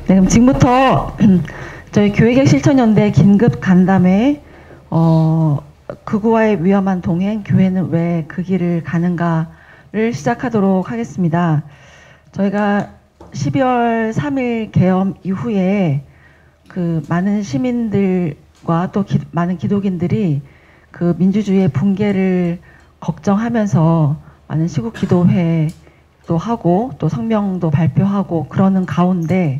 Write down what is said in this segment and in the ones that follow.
네, 그럼 지금부터 저희 교회개혁 실천연대 긴급 간담회 극우와의 위험한 동행, 교회는 왜 그 길을 가는가를 시작하도록 하겠습니다. 저희가 12월 3일 계엄 이후에 그 많은 시민들과 또 많은 기독인들이 그 민주주의의 붕괴를 걱정하면서 많은 시국 기도회도 하고 또 성명도 발표하고 그러는 가운데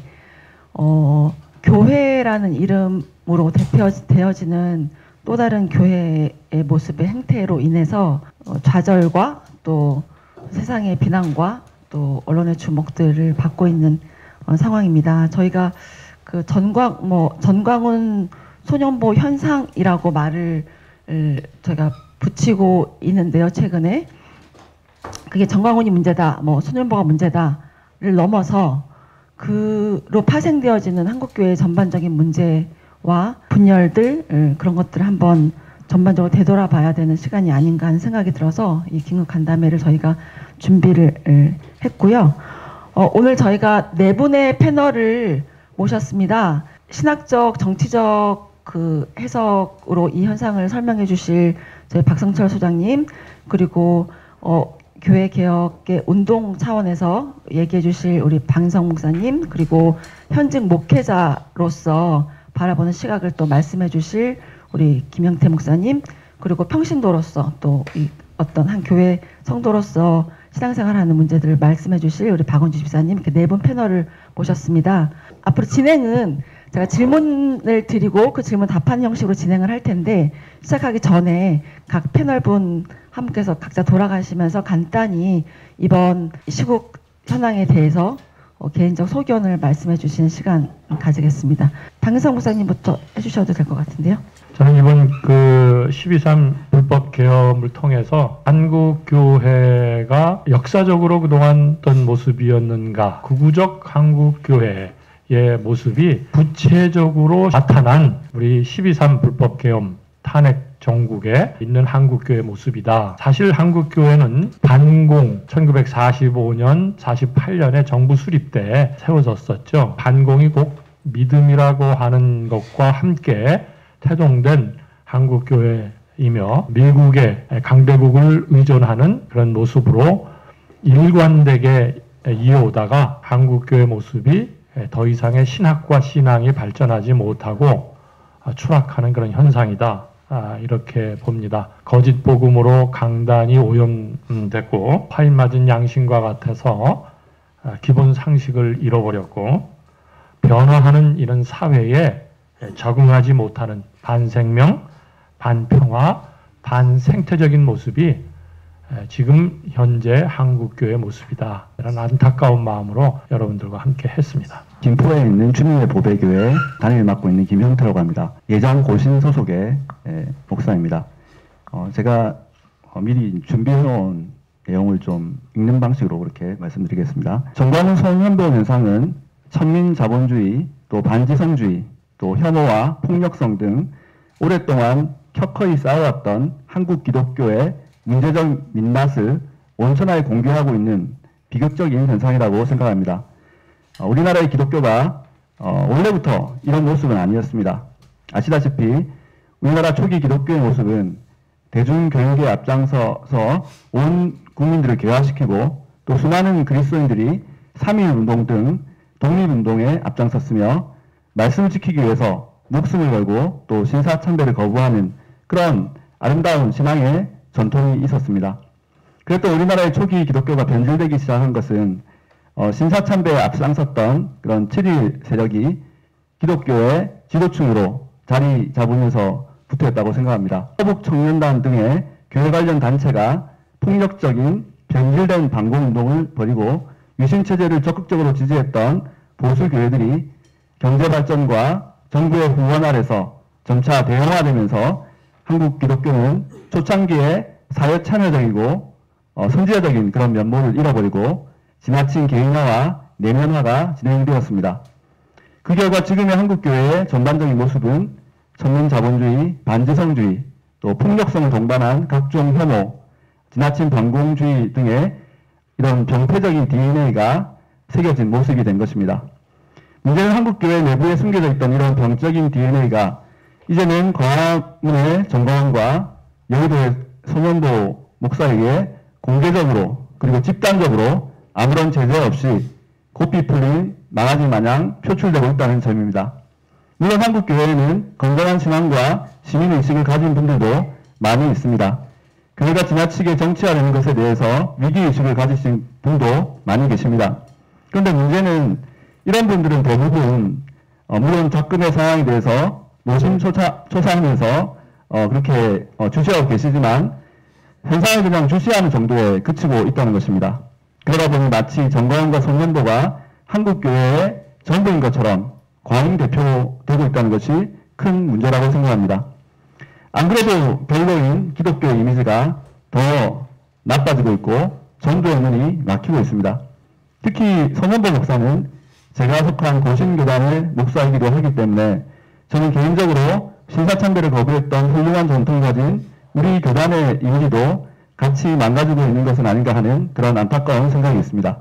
교회라는 이름으로 대표되어지는 또 다른 교회의 모습의 행태로 인해서 좌절과 또 세상의 비난과 또 언론의 주목들을 받고 있는 상황입니다. 저희가 그 전광훈 소년보 현상이라고 말을 저희가 붙이고 있는데요. 최근에 그게 전광훈이 문제다, 소년보가 문제다를 넘어서 그로 파생되어지는 한국교회의 전반적인 문제와 분열들 그런 것들을 한번 전반적으로 되돌아봐야 되는 시간이 아닌가 하는 생각이 들어서 이 긴급 간담회를 저희가 준비를 했고요. 오늘 저희가 네 분의 패널을 모셨습니다. 신학적, 정치적 그 해석으로 이 현상을 설명해 주실 저희 박성철 소장님, 그리고 교회 개혁의 운동 차원에서 얘기해 주실 우리 방성 목사님, 그리고 현직 목회자로서 바라보는 시각을 또 말씀해 주실 우리 김영태 목사님, 그리고 평신도로서 또 어떤 한 교회 성도로서 신앙생활하는 문제들을 말씀해 주실 우리 박원주 집사님, 이렇게 네 분 패널을 모셨습니다. 앞으로 진행은 제가 질문을 드리고 그 질문 답하는 형식으로 진행을 할 텐데, 시작하기 전에 각 패널분 한 분께서 각자 돌아가시면서 간단히 이번 시국 현황에 대해서 개인적 소견을 말씀해 주시는 시간 가지겠습니다. 박은성 목사님부터 해주셔도 될 것 같은데요. 저는 이번 그 12.3 불법 개혁을 통해서 한국교회가 역사적으로 그동안 어떤 모습이었는가, 극우적 한국교회의 모습이 구체적으로 나타난 우리 12.3 불법 개혁 탄핵 정국에 있는 한국교회 모습이다. 사실 한국교회는 반공 1945년, 48년에 정부 수립 때 세워졌었죠. 반공이 꼭 믿음이라고 하는 것과 함께 태동된 한국교회이며 미국의 강대국을 의존하는 그런 모습으로 일관되게 이어오다가 한국교회 모습이 더 이상의 신학과 신앙이 발전하지 못하고 추락하는 그런 현상이다. 이렇게 봅니다. 거짓 복음으로 강단이 오염됐고 파인 맞은 양심과 같아서 기본 상식을 잃어버렸고 변화하는 이런 사회에 적응하지 못하는 반생명, 반평화, 반생태적인 모습이 지금 현재 한국교회 모습이다. 이런 안타까운 마음으로 여러분들과 함께 했습니다. 김포에 있는 주민의 보배교회 담임을 맡고 있는 김형태라고 합니다. 예장 고신 소속의 목사입니다. 제가 미리 준비해놓은 내용을 좀 읽는 방식으로 그렇게 말씀드리겠습니다. 전광훈 소년보 현상은 천민자본주의, 또 반지성주의, 또 혐오와 폭력성 등 오랫동안 켜커이 쌓아왔던 한국 기독교의 문제적 민낯을 온천하에 공개하고 있는 비극적인 현상이라고 생각합니다. 우리나라의 기독교가 원래부터 이런 모습은 아니었습니다. 아시다시피 우리나라 초기 기독교의 모습은 대중교육에 앞장서서 온 국민들을 교화시키고 또 수많은 그리스도인들이 3.1운동 등 독립운동에 앞장섰으며 말씀을 지키기 위해서 목숨을 걸고 또 신사참배를 거부하는 그런 아름다운 신앙의 전통이 있었습니다. 그랬던 우리나라의 초기 기독교가 변질되기 시작한 것은 신사참배에 앞장섰던 그런 7.1 세력이 기독교의 지도층으로 자리 잡으면서 부터였다고 생각합니다. 서북청년단 등의 교회 관련 단체가 폭력적인 변질된 반공운동을 벌이고 유신체제를 적극적으로 지지했던 보수교회들이 경제발전과 정부의 후원 아래서 점차 대형화되면서 한국 기독교는 초창기에 사회참여적이고 선지자적인 그런 면모를 잃어버리고 지나친 개인화와 내면화가 진행되었습니다. 그 결과 지금의 한국교회의 전반적인 모습은 천민자본주의, 반지성주의, 또 폭력성을 동반한 각종 혐오, 지나친 반공주의 등의 이런 병폐적인 DNA가 새겨진 모습이 된 것입니다. 문제는 한국교회 내부에 숨겨져 있던 이런 병적인 DNA가 이제는 광화문의 정광훈과 여의도의 손현보 목사에게 공개적으로 그리고 집단적으로 아무런 제재 없이 고삐 풀린 망아지 마냥 표출되고 있다는 점입니다. 물론 한국교회에는 건강한 신앙과 시민의식을 가진 분들도 많이 있습니다. 교회가 지나치게 정치화되는 것에 대해서 위기의식을 가지신 분도 많이 계십니다. 그런데 문제는 이런 분들은 대부분 물론 접근의 상황에 대해서 노심초사하면서 그렇게 주시하고 계시지만 현상을 그냥 주시하는 정도에 그치고 있다는 것입니다. 그러다 보니 마치 정광훈과 손현보가 한국교회의 전부인 것처럼 과잉 대표되고 있다는 것이 큰 문제라고 생각합니다. 안 그래도 별로인 기독교의 이미지가 더 나빠지고 있고 전도의 문이 막히고 있습니다. 특히 손현보 목사는 제가 속한 고신교단의 목사이기도 하기 때문에 저는 개인적으로 신사참배를 거부했던 훌륭한 전통을 가진 우리 교단의 이미지도 같이 망가지고 있는 것은 아닌가 하는 그런 안타까운 생각이 있습니다.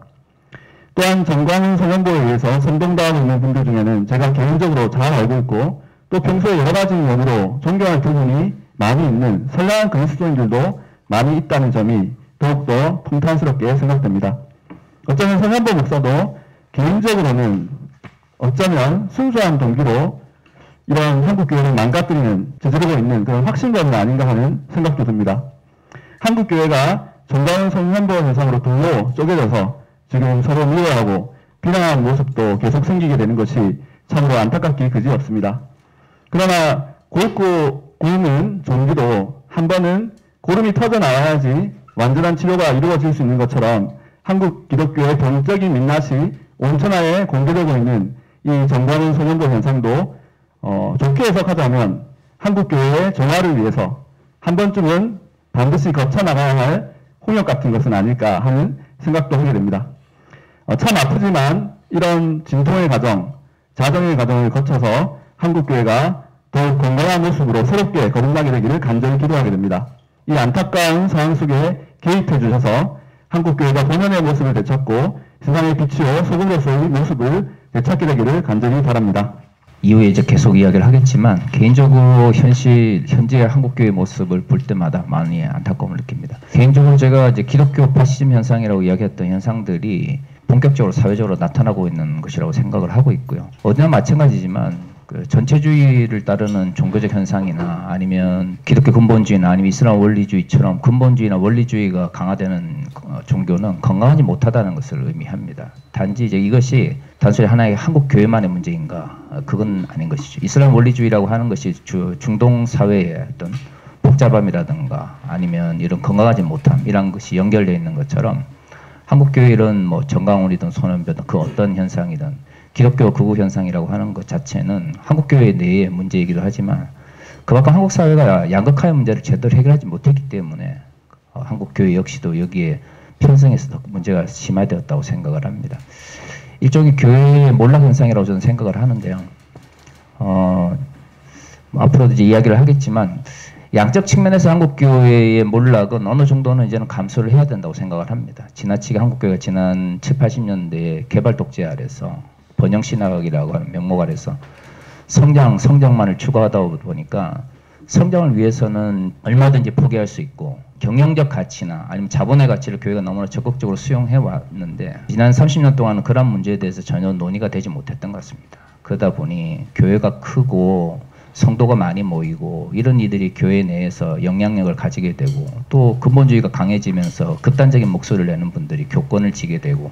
또한 정광훈 손현보에 의해서 선동당하고 있는 분들 중에는 제가 개인적으로 잘 알고 있고 또 평소에 여러 가지 면으로 존경할 부분이 많이 있는 선량한 그리스도인들도 많이 있다는 점이 더욱더 풍탄스럽게 생각됩니다. 어쩌면 손현보 목사도 개인적으로는 어쩌면 순수한 동기로 이런 한국교회를 망가뜨리는 저지르고 있는 그런 확신범이 아닌가 하는 생각도 듭니다. 한국교회가 정광훈 손현보 현상으로 둘로 쪼개져서 지금 서로 미워하고 비난하는 모습도 계속 생기게 되는 것이 참으로 안타깝기 그지없습니다. 그러나 골고 구는 종기도 한 번은 고름이 터져 나와야지 완전한 치료가 이루어질 수 있는 것처럼 한국 기독교의 병적인 민낯이 온천하에 공개되고 있는 이 정광훈 손현보 현상도 좋게 해석하자면 한국교회의 정화를 위해서 한 번쯤은 반드시 거쳐나가야 할 홍역 같은 것은 아닐까 하는 생각도 하게 됩니다. 참 아프지만 이런 진통의 과정, 자정의 과정을 거쳐서 한국교회가 더욱 건강한 모습으로 새롭게 거듭나게 되기를 간절히 기도하게 됩니다. 이 안타까운 상황 속에 개입해 주셔서 한국교회가 본연의 모습을 되찾고 세상에 비치어 소금으로서의 모습을 되찾게 되기를 간절히 바랍니다. 이후에 이제 계속 이야기를 하겠지만 개인적으로 현재의 한국교회 모습을 볼 때마다 많이 안타까움을 느낍니다. 개인적으로 제가 이제 기독교 파시즘 현상이라고 이야기했던 현상들이 본격적으로 사회적으로 나타나고 있는 것이라고 생각을 하고 있고요. 어디나 마찬가지지만 그 전체주의를 따르는 종교적 현상이나 아니면 기독교 근본주의나 아니면 이슬람 원리주의처럼 근본주의나 원리주의가 강화되는 종교는 건강하지 못하다는 것을 의미합니다. 단지 이제 이것이 단순히 하나의 한국 교회만의 문제인가? 그건 아닌 것이죠. 이슬람 원리주의라고 하는 것이 중동 사회의 어떤 복잡함이라든가 아니면 이런 건강하지 못함 이런 것이 연결되어 있는 것처럼 한국 교회 이런 뭐 정광훈이든 손현보든 그 어떤 현상이든 기독교 극우 현상이라고 하는 것 자체는 한국교회 내의 문제이기도 하지만 그만큼 한국 사회가 양극화의 문제를 제대로 해결하지 못했기 때문에 한국교회 역시도 여기에 편성해서 더 문제가 심화되었다고 생각을 합니다. 일종의 교회의 몰락 현상이라고 저는 생각을 하는데요. 앞으로도 이제 이야기를 하겠지만 양적 측면에서 한국교회의 몰락은 어느 정도는 이제는 감수를 해야 된다고 생각을 합니다. 지나치게 한국교회가 지난 7, 80년대에 개발 독재 아래서 번영신학이라고 하는 명목 아래서 성장만을 추구하다 보니까 성장을 위해서는 얼마든지 포기할 수 있고 경영적 가치나 아니면 자본의 가치를 교회가 너무나 적극적으로 수용해 왔는데 지난 30년 동안은 그런 문제에 대해서 전혀 논의가 되지 못했던 것 같습니다. 그러다 보니 교회가 크고 성도가 많이 모이고 이런 이들이 교회 내에서 영향력을 가지게 되고 또 근본주의가 강해지면서 극단적인 목소리를 내는 분들이 교권을 쥐게 되고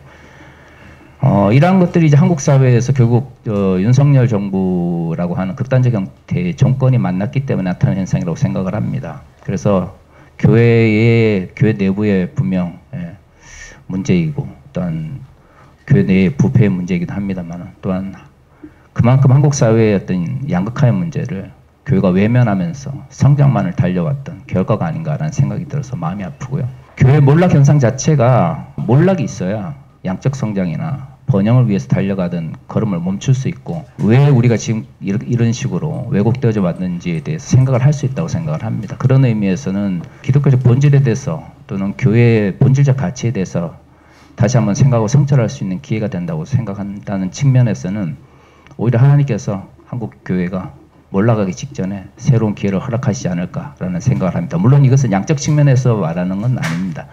이러한 것들이 이제 한국 사회에서 결국 윤석열 정부라고 하는 극단적 형태의 정권이 만났기 때문에 나타나는 현상이라고 생각을 합니다. 그래서 교회 내부의 분명 문제이고 또한 교회 내의 부패의 문제이기도 합니다만 또한 그만큼 한국 사회의 어떤 양극화의 문제를 교회가 외면하면서 성장만을 달려왔던 결과가 아닌가라는 생각이 들어서 마음이 아프고요. 교회 몰락 현상 자체가 몰락이 있어야 양적 성장이나 번영을 위해서 달려가던 걸음을 멈출 수 있고 왜 우리가 지금 이런 식으로 왜곡되어져 왔는지에 대해서 생각을 할 수 있다고 생각을 합니다. 그런 의미에서는 기독교적 본질에 대해서 또는 교회의 본질적 가치에 대해서 다시 한번 생각하고 성찰할 수 있는 기회가 된다고 생각한다는 측면에서는 오히려 하나님께서 한국 교회가 몰락하기 직전에 새로운 기회를 허락하시지 않을까라는 생각을 합니다. 물론 이것은 양적 측면에서 말하는 건 아닙니다.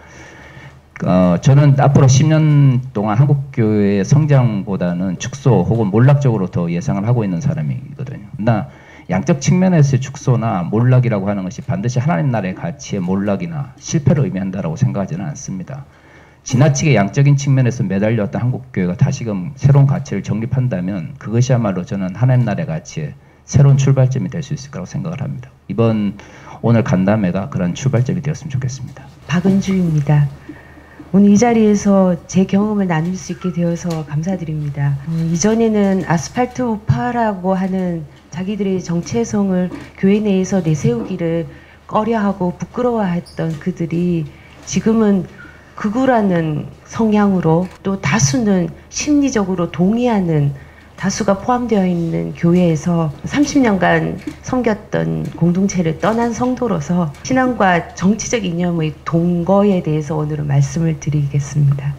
저는 앞으로 10년 동안 한국 교회의 성장보다는 축소 혹은 몰락 쪽으로 더 예상을 하고 있는 사람이거든요. 그러나 양적 측면에서의 축소나 몰락이라고 하는 것이 반드시 하나님 나라의 가치의 몰락이나 실패를 의미한다라고 생각하지는 않습니다. 지나치게 양적인 측면에서 매달렸던 한국 교회가 다시금 새로운 가치를 정립한다면 그것이야말로 저는 하나님 나라의 가치의 새로운 출발점이 될 수 있을 거라고 생각을 합니다. 오늘 간담회가 그런 출발점이 되었으면 좋겠습니다. 박은주입니다. 오늘 이 자리에서 제 경험을 나눌 수 있게 되어서 감사드립니다. 이전에는 아스팔트 우파라고 하는 자기들의 정체성을 교회 내에서 내세우기를 꺼려하고 부끄러워했던 그들이 지금은 극우라는 성향으로 또 다수는 심리적으로 동의하는 다수가 포함되어 있는 교회에서 30년간 섬겼던 공동체를 떠난 성도로서 신앙과 정치적 이념의 동거에 대해서 오늘은 말씀을 드리겠습니다.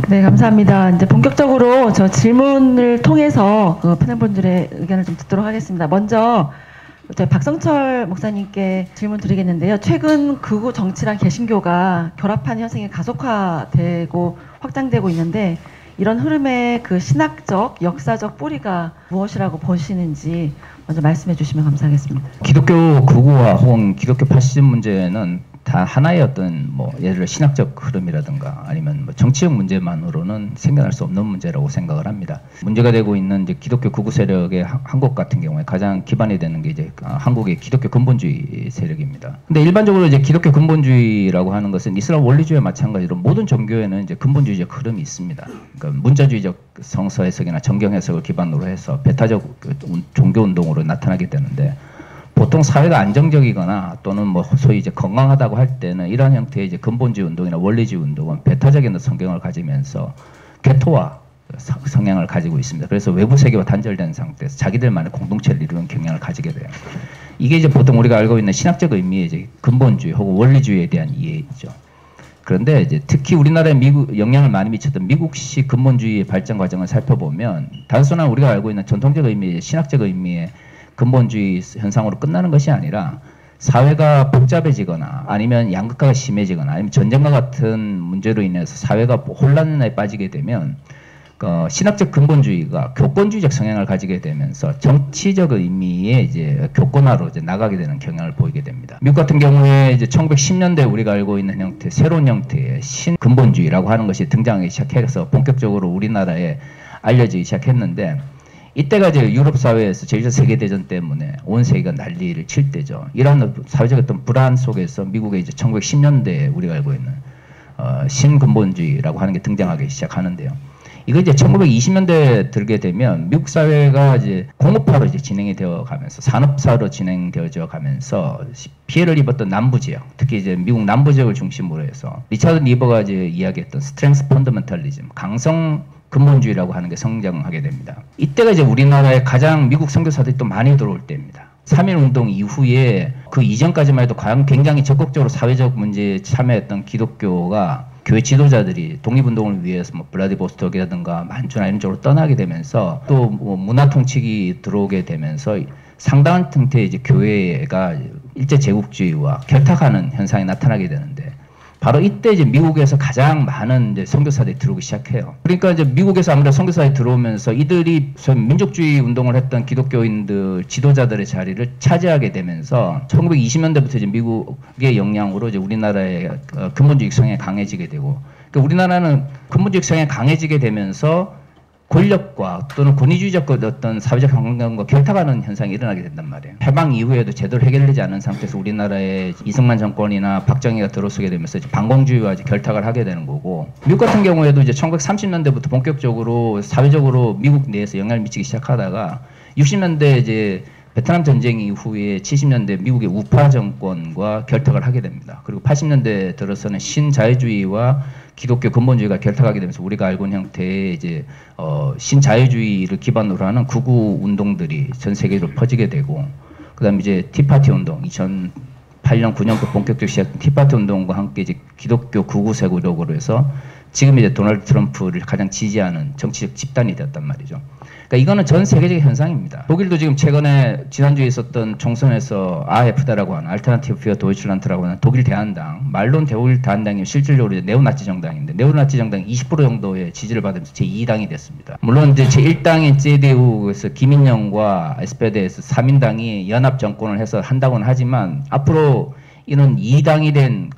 네, 감사합니다. 이제 본격적으로 저 질문을 통해서 패널분들의 의견을 좀 듣도록 하겠습니다. 먼저 박성철 목사님께 질문 드리겠는데요. 최근 극우 정치랑 개신교가 결합하는 현상이 가속화되고 확장되고 있는데 이런 흐름의 그 신학적, 역사적 뿌리가 무엇이라고 보시는지 먼저 말씀해 주시면 감사하겠습니다. 기독교 극우화 혹은 기독교 파시즘 문제는 다 하나의 어떤 예를 들어 신학적 흐름이라든가 아니면 정치적 문제만으로는 생겨날 수 없는 문제라고 생각을 합니다. 문제가 되고 있는 이제 기독교 극우 세력의 한국 같은 경우에 가장 기반이 되는 게 이제 한국의 기독교 근본주의 세력입니다. 근데 일반적으로 이제 기독교 근본주의라고 하는 것은 이슬람 원리주의와 마찬가지로 모든 종교에는 이제 근본주의적 흐름이 있습니다. 그러니까 문자주의적 성서 해석이나 정경 해석을 기반으로 해서 배타적 종교 운동으로 나타나게 되는데 보통 사회가 안정적이거나 또는 소위 이제 건강하다고 할 때는 이러한 형태의 이제 근본주의 운동이나 원리주의 운동은 배타적인 성경을 가지면서 개토화 성향을 가지고 있습니다. 그래서 외부 세계와 단절된 상태에서 자기들만의 공동체를 이루는 경향을 가지게 돼요. 이게 이제 보통 우리가 알고 있는 신학적 의미의 이제 근본주의 혹은 원리주의에 대한 이해이죠. 그런데 이제 특히 우리나라에 영향을 많이 미쳤던 미국식 근본주의의 발전 과정을 살펴보면 단순한 우리가 알고 있는 전통적 의미의 신학적 의미의 근본주의 현상으로 끝나는 것이 아니라 사회가 복잡해지거나 아니면 양극화가 심해지거나 아니면 전쟁과 같은 문제로 인해서 사회가 혼란에 빠지게 되면 신학적 근본주의가 교권주의적 성향을 가지게 되면서 정치적 의미의 이제 교권화로 이제 나가게 되는 경향을 보이게 됩니다. 미국 같은 경우에 이제 1910년대 우리가 알고 있는 형태, 새로운 형태의 신근본주의라고 하는 것이 등장하기 시작해서 본격적으로 우리나라에 알려지기 시작했는데 이때가 이제 유럽 사회에서 제1차 세계대전 때문에 온 세계가 난리를 칠 때죠. 이러한 사회적 어떤 불안 속에서 미국의 이제 1910년대에 우리가 알고 있는 신근본주의라고 하는 게 등장하기 시작하는데요. 이거 이제 1920년대 들게 되면 미국 사회가 이제 공업화로 이제 진행이 되어 가면서 산업사로 진행되어져 가면서 피해를 입었던 남부 지역, 특히 이제 미국 남부 지역을 중심으로 해서 리차드 리버가 이제 이야기했던 스트렝스 펀더멘탈리즘, 강성 근본주의라고 하는 게 성장하게 됩니다. 이때가 이제 우리나라에 가장 미국 선교사들이 또 많이 들어올 때입니다. 3.1운동 이후에 그 이전까지만 해도 굉장히 적극적으로 사회적 문제에 참여했던 기독교가 교회 지도자들이 독립운동을 위해서 블라디보스톡이라든가 만주나 이런 쪽으로 떠나게 되면서 또 문화 통치기 들어오게 되면서 상당한 형태의 이제 교회가 일제 제국주의와 결탁하는 현상이 나타나게 되는데 바로 이때 이제 미국에서 가장 많은 이제 선교사들이 들어오기 시작해요. 그러니까 이제 미국에서 아무래도 선교사들이 들어오면서 이들이 민족주의 운동을 했던 기독교인들 지도자들의 자리를 차지하게 되면서 1920년대부터 이제 미국의 영향으로 이제 우리나라의 근본주의 성향이 강해지게 되고, 그러니까 우리나라는 근본주의 성향이 강해지게 되면서 권력과 또는 권위주의적 어떤 사회적 환경과 결탁하는 현상이 일어나게 된단 말이에요. 해방 이후에도 제대로 해결되지 않은 상태에서 우리나라의 이승만 정권이나 박정희가 들어서게 되면서 이제 반공주의와 이제 결탁을 하게 되는 거고, 미국 같은 경우에도 이제 1930년대부터 본격적으로 사회적으로 미국 내에서 영향을 미치기 시작하다가 60년대 이제 베트남 전쟁 이후에 70년대 미국의 우파 정권과 결탁을 하게 됩니다. 그리고 80년대 들어서는 신자유주의와 기독교 근본주의가 결탁하게 되면서 우리가 알고 있는 형태의 이제 신자유주의를 기반으로 하는 극우 운동들이 전 세계로 퍼지게 되고, 그다음에 이제 티파티 운동 2008년 9년도 본격적으로 시작된 티파티 운동과 함께 이제 기독교 극우 세력으로 해서 지금 이제 도널드 트럼프를 가장 지지하는 정치적 집단이 되었단 말이죠. 그러니까 이거는 전 세계적인 현상입니다. 독일도 지금 최근에 지난주에 있었던 총선에서 AfD라고 하는 알터나티브 für Deutschland라고 하는 독일 대한당, 말론 독일 대한당이 실질적으로 이제 네오나치 정당인데 네오나치 정당이 20% 정도의 지지를 받으면서 제2당이 됐습니다. 물론 이제 제1당인 CDU에서 김인영과 SPD에서 3인당이 연합 정권을 해서 한다고는 하지만 앞으로 이런 2당이 된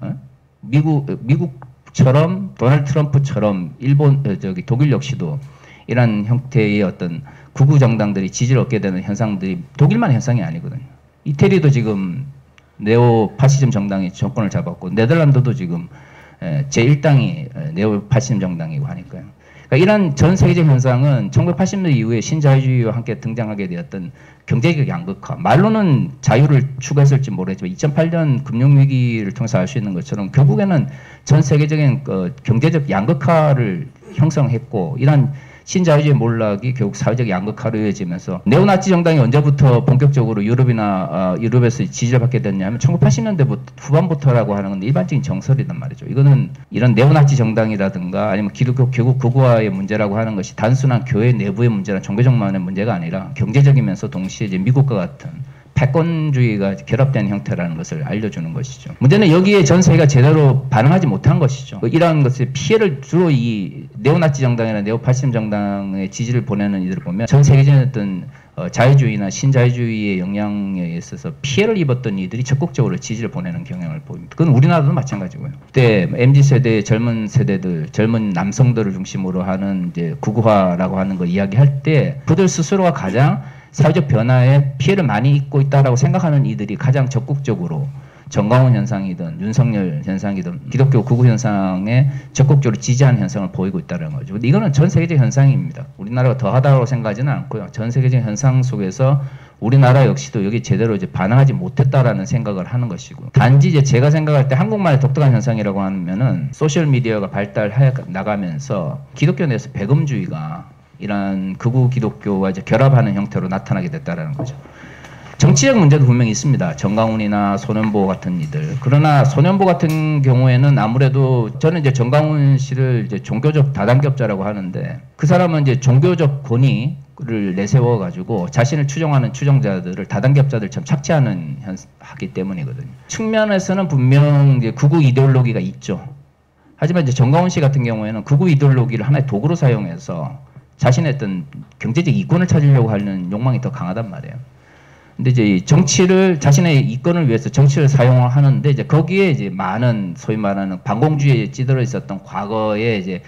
미국처럼 도널드 트럼프처럼 독일 역시도 이런 형태의 어떤 극우 정당들이 지지를 얻게 되는 현상들이 독일만 현상이 아니거든요. 이태리도 지금 네오 파시즘 정당이 정권을 잡았고 네덜란드도 지금 제1당이 네오 파시즘 정당이고 하니까요. 그러니까 이런 전 세계적 현상은 1980년대 이후에 신자유주의와 함께 등장하게 되었던 경제적 양극화, 말로는 자유를 추구했을지 모르겠지만 2008년 금융위기를 통해서 알 수 있는 것처럼 결국에는 전 세계적인 경제적 양극화를 형성했고, 이런 신자유주의 몰락이 결국 사회적 양극화로 이어지면서 네오나치 정당이 언제부터 본격적으로 유럽에서 지지를 받게 됐냐 하면 1980년대 후반부터라고 하는 건 일반적인 정설이란 말이죠. 이거는 이런 네오나치 정당이라든가 아니면 기독교 교국 극우화의 문제라고 하는 것이 단순한 교회 내부의 문제나 종교적만의 문제가 아니라 경제적이면서 동시에 이제 미국과 같은 패권주의가 결합된 형태라는 것을 알려주는 것이죠. 문제는 여기에 전 세계가 제대로 반응하지 못한 것이죠. 이러한 것의 피해를 주로 이 네오나치 정당이나 네오파시즘 정당의 지지를 보내는 이들을 보면 전 세계적인 어떤 자유주의나 신자유주의의 영향에 있어서 피해를 입었던 이들이 적극적으로 지지를 보내는 경향을 보입니다. 그건 우리나라도 마찬가지고요. 그때 MZ세대의 젊은 세대들, 젊은 남성들을 중심으로 하는 이제 극우화라고 하는 거 이야기할 때 그들 스스로가 가장 사회적 변화에 피해를 많이 입고 있다라고 생각하는 이들이 가장 적극적으로 정광훈 현상이든 윤석열 현상이든 기독교 극우 현상에 적극적으로 지지하는 현상을 보이고 있다는 거죠. 근데 이거는 전 세계적 현상입니다. 우리나라가 더하다고 생각하지는 않고요. 전 세계적 현상 속에서 우리나라 역시도 여기 제대로 이제 반응하지 못했다라는 생각을 하는 것이고, 단지 이제 제가 생각할 때 한국말의 독특한 현상이라고 하면은 소셜 미디어가 발달해 나가면서 기독교 내에서 배금주의가 이런 극우 기독교와 이제 결합하는 형태로 나타나게 됐다라는 거죠. 정치적 문제도 분명히 있습니다. 정광훈이나 손현보 같은 이들. 그러나 손현보 같은 경우에는 아무래도 저는 이제 정광훈 씨를 이제 종교적 다단계업자라고 하는데, 그 사람은 이제 종교적 권위를 내세워 가지고 자신을 추종하는 추종자들을 다단계업자들처럼 착취하는 하기 때문이거든요. 측면에서는 분명 이제 극우 이데올로기가 있죠. 하지만 이제 정광훈 씨 같은 경우에는 극우 이데올로기를 하나의 도구로 사용해서 자신의 어떤 경제적 이권을 찾으려고 하는 욕망이 더 강하단 말이에요. 근데 이제 정치를 자신의 이권을 위해서 정치를 사용하는데 이제 거기에 이제 많은 소위 말하는 반공주의에 찌들어 있었던 과거에 이제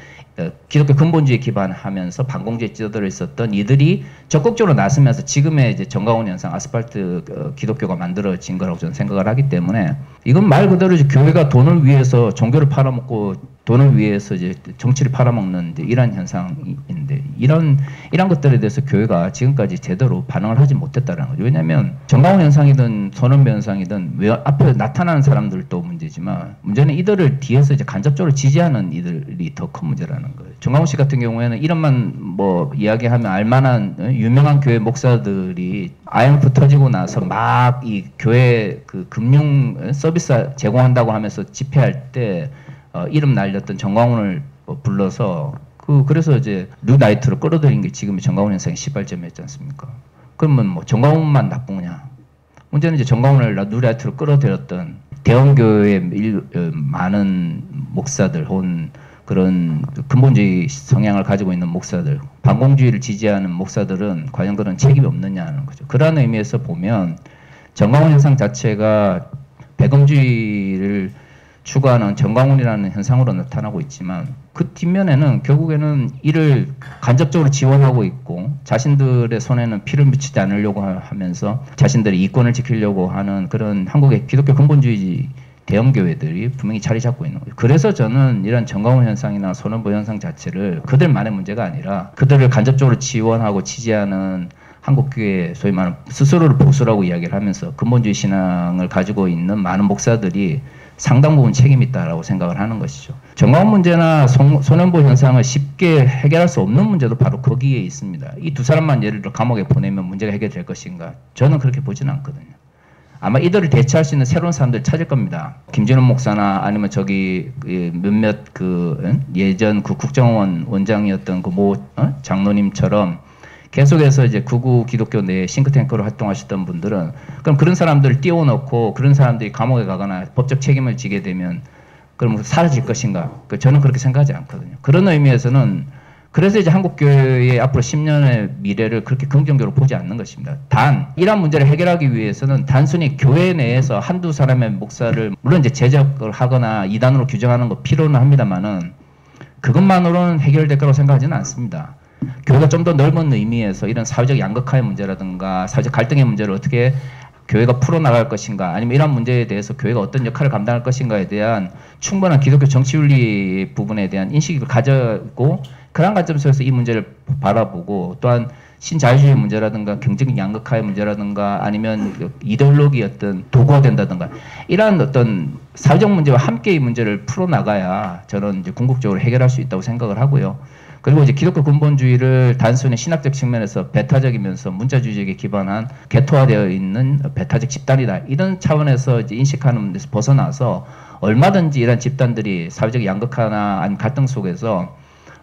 기독교 근본주의에 기반하면서 반공주의에 찌들어 있었던 이들이 적극적으로 나서면서 지금의 이제 정광훈 현상, 아스팔트 기독교가 만들어진 거라고 저는 생각을 하기 때문에 이건 말 그대로 이제 교회가 돈을 위해서 종교를 팔아먹고 돈을 위해서 이제 정치를 팔아먹는 이런 현상인데, 이런 것들에 대해서 교회가 지금까지 제대로 반응을 하지 못했다는 거죠. 왜냐하면 정광훈 현상이든 손현보 현상이든 왜 앞에 나타나는 사람들도 문제지만, 문제는 이들을 뒤에서 이제 간접적으로 지지하는 이들이 더 큰 문제라는 거예요. 정광훈 씨 같은 경우에는 이런만 뭐 이야기하면 알만한 유명한 교회 목사들이 IMF 터지고 나서 막 이 교회 그 금융 서비스 제공한다고 하면서 집회할 때 이름 날렸던 정광훈을 불러서 그래서 이제 뉴나이트로 끌어들인 게 지금의 정광훈 현상의 시발점이었지 않습니까? 그러면 뭐 정광훈만 나쁘냐? 문제는 이제 정광훈을 뉴나이트로 끌어들였던 대형교회의 많은 목사들 혹은 그런 근본주의 성향을 가지고 있는 목사들, 반공주의를 지지하는 목사들은 과연 그런 책임이 없느냐는 거죠. 그런 의미에서 보면 정광훈 현상 자체가 배금주의를 추구하는 정광훈이라는 현상으로 나타나고 있지만, 그 뒷면에는 결국에는 이를 간접적으로 지원하고 있고 자신들의 손에는 피를 묻히지 않으려고 하면서 자신들의 이권을 지키려고 하는 그런 한국의 기독교 근본주의 대형교회들이 분명히 자리 잡고 있는 거예요. 그래서 저는 이런 정광훈 현상이나 손현보 현상 자체를 그들만의 문제가 아니라 그들을 간접적으로 지원하고 지지하는 한국교회, 소위 말하는 스스로를 보수라고 이야기를 하면서 근본주의 신앙을 가지고 있는 많은 목사들이 상당 부분 책임이 있다라고 생각을 하는 것이죠. 정광훈 문제나 손현보 현상을 쉽게 해결할 수 없는 문제도 바로 거기에 있습니다. 이 두 사람만 예를 들어 감옥에 보내면 문제가 해결될 것인가? 저는 그렇게 보지는 않거든요. 아마 이들을 대체할 수 있는 새로운 사람들 찾을 겁니다. 김진원 목사나 아니면 저기 몇몇 예전 그 국정원 원장이었던 그 모 장로님처럼 계속해서 이제 극우 기독교 내 싱크탱크로 활동하셨던 분들은 그럼 그런 사람들을 띄워놓고 그런 사람들이 감옥에 가거나 법적 책임을 지게 되면 그럼 사라질 것인가? 저는 그렇게 생각하지 않거든요. 그런 의미에서는 그래서 이제 한국교회의 앞으로 10년의 미래를 그렇게 긍정적으로 보지 않는 것입니다. 단, 이러한 문제를 해결하기 위해서는 단순히 교회 내에서 한두 사람의 목사를 물론 이제 제적을 하거나 이단으로 규정하는 거 필요는 합니다만은 그것만으로는 해결될 거라고 생각하지는 않습니다. 교회가 좀 더 넓은 의미에서 이런 사회적 양극화의 문제라든가 사회적 갈등의 문제를 어떻게 교회가 풀어나갈 것인가 아니면 이런 문제에 대해서 교회가 어떤 역할을 감당할 것인가에 대한 충분한 기독교 정치윤리 부분에 대한 인식을 가지고 그런 관점에서 이 문제를 바라보고 또한 신자유주의 문제라든가 경제적 양극화의 문제라든가 아니면 이데올로기 어떤 도구가 된다든가 이러한 어떤 사회적 문제와 함께 이 문제를 풀어나가야 저는 이제 궁극적으로 해결할 수 있다고 생각을 하고요. 그리고 이제 기독교 근본주의를 단순히 신학적 측면에서 배타적이면서 문자주의적에 기반한 개토화되어 있는 배타적 집단이다. 이런 차원에서 이제 인식하는 데서 벗어나서 얼마든지 이런 집단들이 사회적 양극화나 아니면 갈등 속에서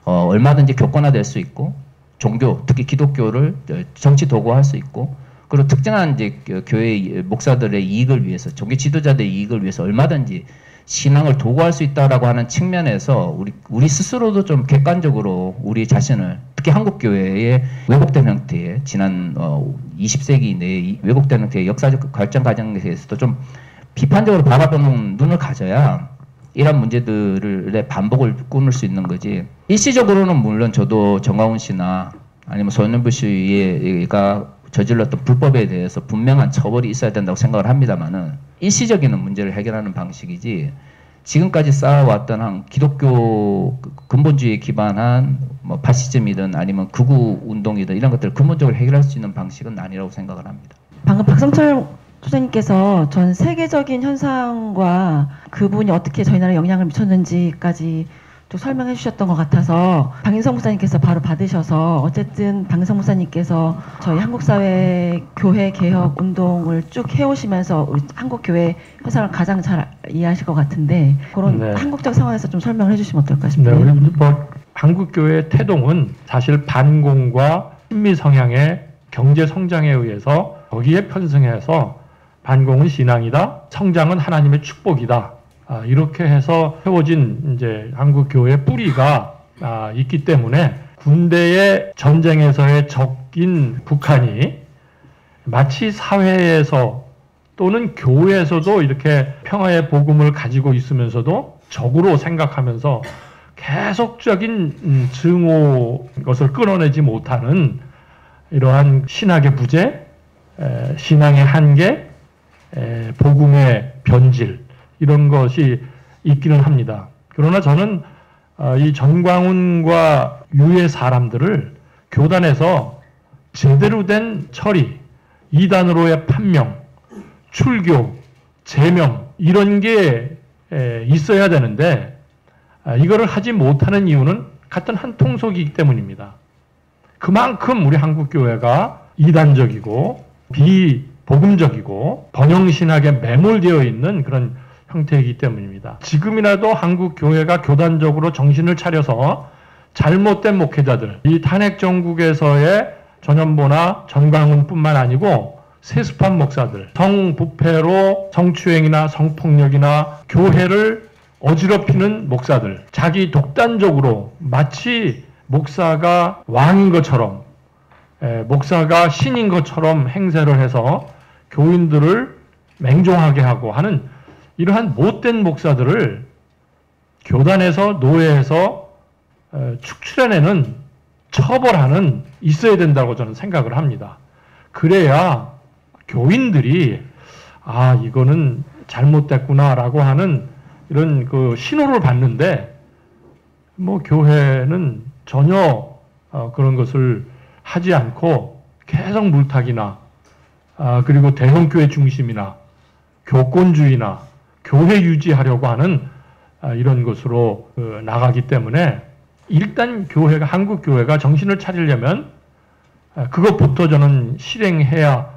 얼마든지 격권화될 수 있고 종교, 특히 기독교를 정치 도구화할 수 있고 그리고 특정한 이제 교회 목사들의 이익을 위해서 종교 지도자들의 이익을 위해서 얼마든지 신앙을 도구할 수 있다라고 하는 측면에서 우리 스스로도 좀 객관적으로 우리 자신을 특히 한국 교회의 왜곡된 형태의 지난 20세기 내에 왜곡된 형태의 역사적 발전 과정에 대해서도 좀 비판적으로 바라보는 눈을 가져야 이런 문제들의 반복을 끊을 수 있는 거지. 일시적으로는 물론 저도 정광훈 씨나 아니면 손현부 씨가 저질렀던 불법에 대해서 분명한 처벌이 있어야 된다고 생각을 합니다만은 일시적인 문제를 해결하는 방식이지 지금까지 쌓아왔던 한 기독교 근본주의에 기반한 뭐 파시즘이든 아니면 극우 운동이든 이런 것들을 근본적으로 해결할 수 있는 방식은 아니라고 생각을 합니다. 방금 박성철 소장님께서 전 세계적인 현상과 그분이 어떻게 저희 나라에 영향을 미쳤는지까지 또 설명해 주셨던 것 같아서 박인성 목사님께서 바로 받으셔서 어쨌든 박인성 목사님께서 저희 한국 사회 교회 개혁 운동을 쭉 해오시면서 우리 한국 교회 현상을 가장 잘 이해하실 것 같은데 그런 네. 한국적 상황에서 좀 설명을 해주시면 어떨까 네, 싶네요. 우리 뭐 한국 교회의 태동은 사실 반공과 친미 성향의 경제 성장에 의해서 거기에 편승해서 반공은 신앙이다, 성장은 하나님의 축복이다. 이렇게 해서 세워진 이제 한국 교회의 뿌리가 있기 때문에 군대의 전쟁에서의 적인 북한이 마치 사회에서 또는 교회에서도 이렇게 평화의 복음을 가지고 있으면서도 적으로 생각하면서 계속적인 증오 것을 끊어내지 못하는 이러한 신학의 부재, 신앙의 한계, 복음의 변질 이런 것이 있기는 합니다. 그러나 저는 이 전광훈과 유의 사람들을 교단에서 제대로 된 처리, 이단으로의 판명, 출교, 제명 이런 게 있어야 되는데 이거를 하지 못하는 이유는 같은 한 통속이기 때문입니다. 그만큼 우리 한국교회가 이단적이고 비복음적이고 번영신학에 매몰되어 있는 그런 형태이기 때문입니다. 지금이라도 한국 교회가 교단적으로 정신을 차려서 잘못된 목회자들, 이 탄핵 정국에서의 전현보나 전광훈뿐만 아니고 세습한 목사들, 성부패로 성추행이나 성폭력이나 교회를 어지럽히는 목사들, 자기 독단적으로 마치 목사가 왕인 것처럼, 목사가 신인 것처럼 행세를 해서 교인들을 맹종하게 하고 하는 이러한 못된 목사들을 교단에서 노예에서 축출해내는 처벌하는 있어야 된다고 저는 생각을 합니다. 그래야 교인들이 이거는 잘못됐구나라고 하는 이런 그 신호를 받는데 뭐 교회는 전혀 그런 것을 하지 않고 계속 물타기나 그리고 대형교회 중심이나 교권주의나 교회 유지하려고 하는 이런 것으로 나가기 때문에 일단 교회가 한국 교회가 정신을 차리려면 그것부터 저는 실행해야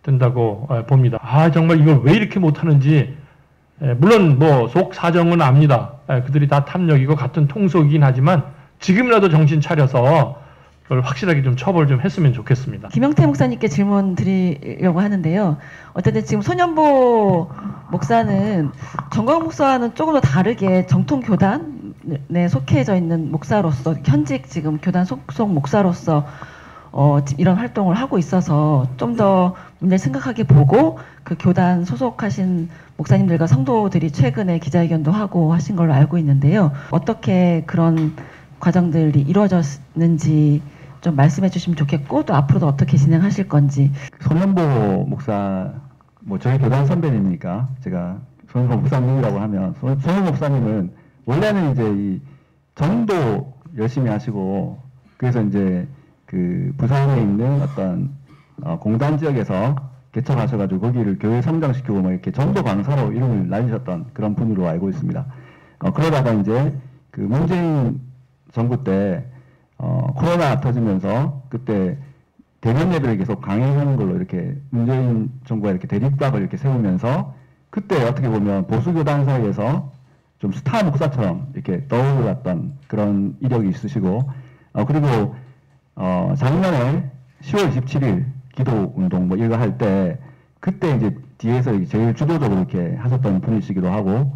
된다고 봅니다. 정말 이걸 왜 이렇게 못하는지, 물론 뭐 속 사정은 압니다. 그들이 다 탐욕이고 같은 통속이긴 하지만 지금이라도 정신 차려서 그걸 확실하게 좀 처벌 좀 했으면 좋겠습니다. 김영태 목사님께 질문 드리려고 하는데요. 어쨌든 지금 소년보 목사는 정광훈 목사는 조금 더 다르게 정통 교단에 속해져 있는 목사로서, 현직 지금 교단 속속 목사로서 이런 활동을 하고 있어서 좀 더 문제를 심각하게 보고 그 교단 소속하신 목사님들과 성도들이 최근에 기자회견도 하고 하신 걸로 알고 있는데요. 어떻게 그런 과정들이 이루어졌는지 좀 말씀해 주시면 좋겠고, 또 앞으로도 어떻게 진행하실 건지. 손현보 목사, 뭐 저희 교단 선배님이니까 제가 손현보 목사님이라고 하면, 손현보 목사님은 원래는 이제 이 전도 열심히 하시고, 그래서 이제 그 부산에 있는 어떤 공단 지역에서 개척하셔가지고 거기를 교회 성장시키고 뭐 이렇게 전도 강사로 이름을 날리셨던 그런 분으로 알고 있습니다. 그러다가 이제 그 문재인 정부 때 코로나 터지면서 그때 대면 예배를 계속 강행하는 걸로 이렇게 문재인 정부가 이렇게 대립각을 이렇게 세우면서 그때 어떻게 보면 보수 교단 사이에서 좀 스타 목사처럼 이렇게 떠올랐던 그런 이력이 있으시고, 그리고 작년에 10월 27일 기도 운동 뭐 이거 할 때 그때 이제 뒤에서 제일 주도적으로 이렇게 하셨던 분이시기도 하고,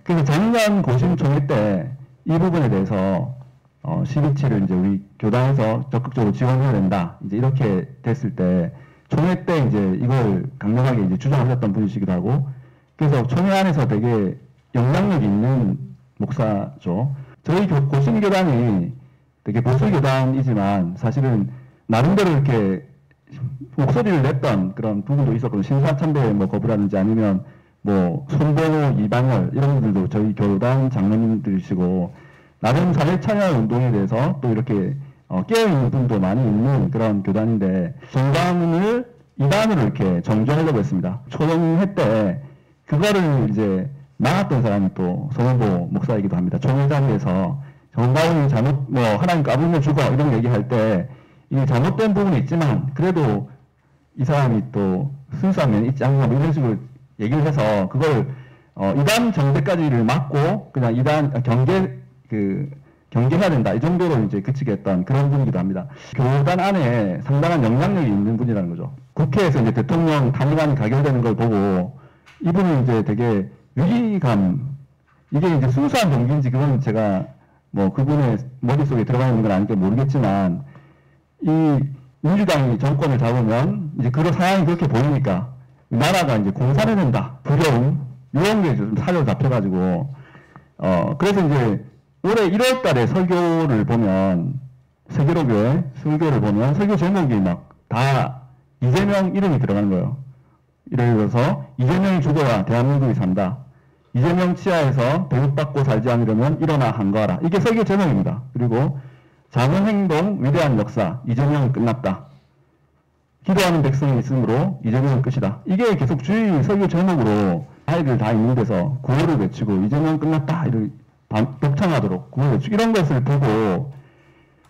그래서 작년 고심총회 때 이 부분에 대해서 12.7을 이제 우리 교단에서 적극적으로 지원해야 된다, 이제 이렇게 됐을 때 총회 때 이제 이걸 강력하게 이제 주장하셨던 분이시기도 하고, 그래서 총회 안에서 되게 영향력 있는 목사죠. 저희 고심교단이 되게 보수교단이지만 사실은 나름대로 이렇게 목소리를 냈던 그런 부분도 있었거든요. 신사참배 뭐 거부라든지 아니면 뭐 손병호, 이방열 이런 분들도 저희 교단 장로님들이시고, 나름 사회참여 운동에 대해서 또 이렇게 깨어있는 분도 많이 있는 그런 교단인데, 정광훈을 이단으로 이렇게 정조하려고 했습니다. 초동회 때 그거를 이제 막았던 사람이 또 손현보 목사이기도 합니다. 총회 자리에서 정광훈이 잘못 뭐 하나님 까불면 죽어 이런 얘기할 때 이 잘못된 부분이 있지만 그래도 이 사람이 또 순수한 면이 있지 않나 뭐 이런 식으로 얘기를 해서 그걸 이단 정대까지를 막고 그냥 이단 경계해야 된다 이 정도로 이제 그치게 했던 그런 분이기도 합니다. 교단 안에 상당한 영향력이 있는 분이라는 거죠. 국회에서 이제 대통령 단일안이 가결되는 걸 보고 이분은 이제 되게 위기감, 이게 이제 순수한 동기인지 그건 제가 뭐 그분의 머릿속에 들어가 있는 건 아니니까 모르겠지만, 이 민주당이 정권을 잡으면 이제 그런 상황이 그렇게 보이니까 나라가 이제 공산해야 된다, 두려움, 이런 게 좀 사려 잡혀가지고, 그래서 이제 올해 1월 달에 설교를 보면, 세계로교회 설교를 보면 설교 제목이 막 다 이재명 이름이 들어가는 거예요. 예를 들어서 이재명이 죽어야 대한민국이 산다, 이재명 치하에서 대접받고 살지 않으려면 일어나 한거하라, 이게 설교 제목입니다. 그리고 작은 행동 위대한 역사, 이재명은 끝났다, 기도하는 백성이 있으므로 이재명은 끝이다, 이게 계속 주의 설교 제목으로 아이들 다 있는 데서 구호를 외치고 이재명은 끝났다 이를 독창하도록 구호를 외치고 이런 것을 보고,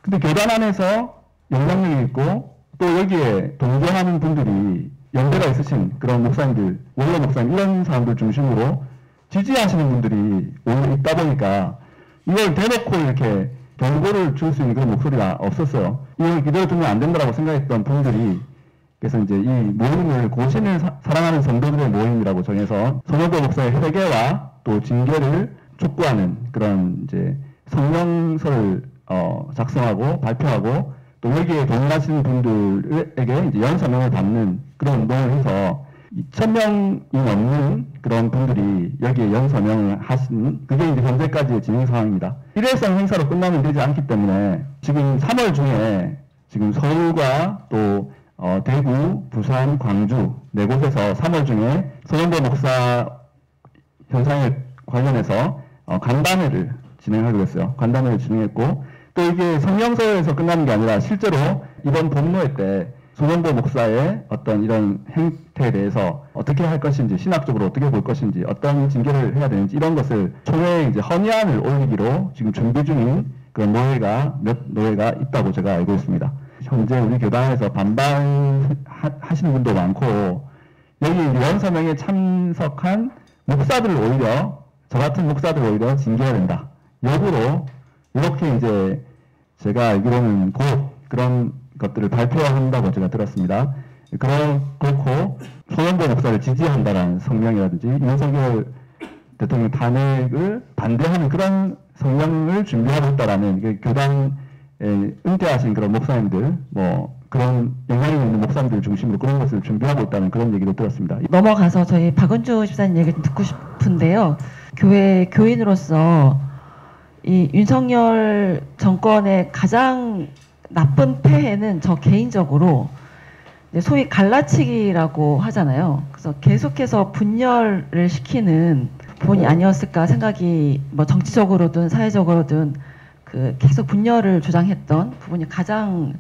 근데 교단 안에서 영향력이 있고 또 여기에 동조하는 분들이 연배가 있으신 그런 목사님들, 원로 목사님 이런 사람들 중심으로 지지하시는 분들이 오늘 있다 보니까 이걸 대놓고 이렇게 경고를 줄 수 있는 그런 목소리가 없었어요. 이걸 이대로 두면 안 된다고 생각했던 분들이, 그래서 이제 이 모임을 고신을 사랑하는 성도들의 모임이라고 정해서 손현보 목사의 회개와 또 징계를 촉구하는 그런 이제 성명서를 작성하고 발표하고, 또 여기에 동의하시는 분들에게 이제 연서명을 받는 그런 운동을 해서 2,000명이 넘는 그런 분들이 여기에 연서명을 하신, 그게 이제 현재까지의 진행 상황입니다. 일회성 행사로 끝나면 되지 않기 때문에 지금 3월 중에 지금 서울과 또 대구, 부산, 광주 네 곳에서 3월 중에 손현보 목사 현상에 관련해서 간담회를 진행하기로 했어요. 간담회를 진행했고, 또 이게 성명서에서 끝나는 게 아니라 실제로 이번 법무회 때 손현보 목사의 어떤 이런 행태에 대해서 어떻게 할 것인지, 신학적으로 어떻게 볼 것인지, 어떤 징계를 해야 되는지 이런 것을 총회에 이제 헌의안을 올리기로 지금 준비 중인 그런 몇 노회가 있다고 제가 알고 있습니다. 현재 우리 교단에서 반발하시는 분도 많고, 여기 유언서명에 참석한 목사들을 오히려, 저 같은 목사들을 오히려 징계해야 된다. 역으로, 이렇게 이제 제가 알기로는 곧 그런 것들을 발표한다고 제가 들었습니다. 그렇고, 손현보 목사를 지지한다라는 성명이라든지, 윤석열 대통령 탄핵을 반대하는 그런 성명을 준비하고 있다라는 교단에 은퇴하신 그런 목사님들, 뭐 그런 영향력 있는 목사님들 중심으로 그런 것을 준비하고 있다는 그런 얘기도 들었습니다. 넘어가서 저희 박은주 집사님 얘기 좀 듣고 싶은데요. 교회 교인으로서 이 윤석열 정권의 가장 나쁜 폐해는 저 개인적으로 소위 갈라치기라고 하잖아요. 그래서 계속해서 분열을 시키는 부분이 아니었을까 생각이, 뭐 정치적으로든 사회적으로든 그 계속 분열을 조장했던 부분이 가장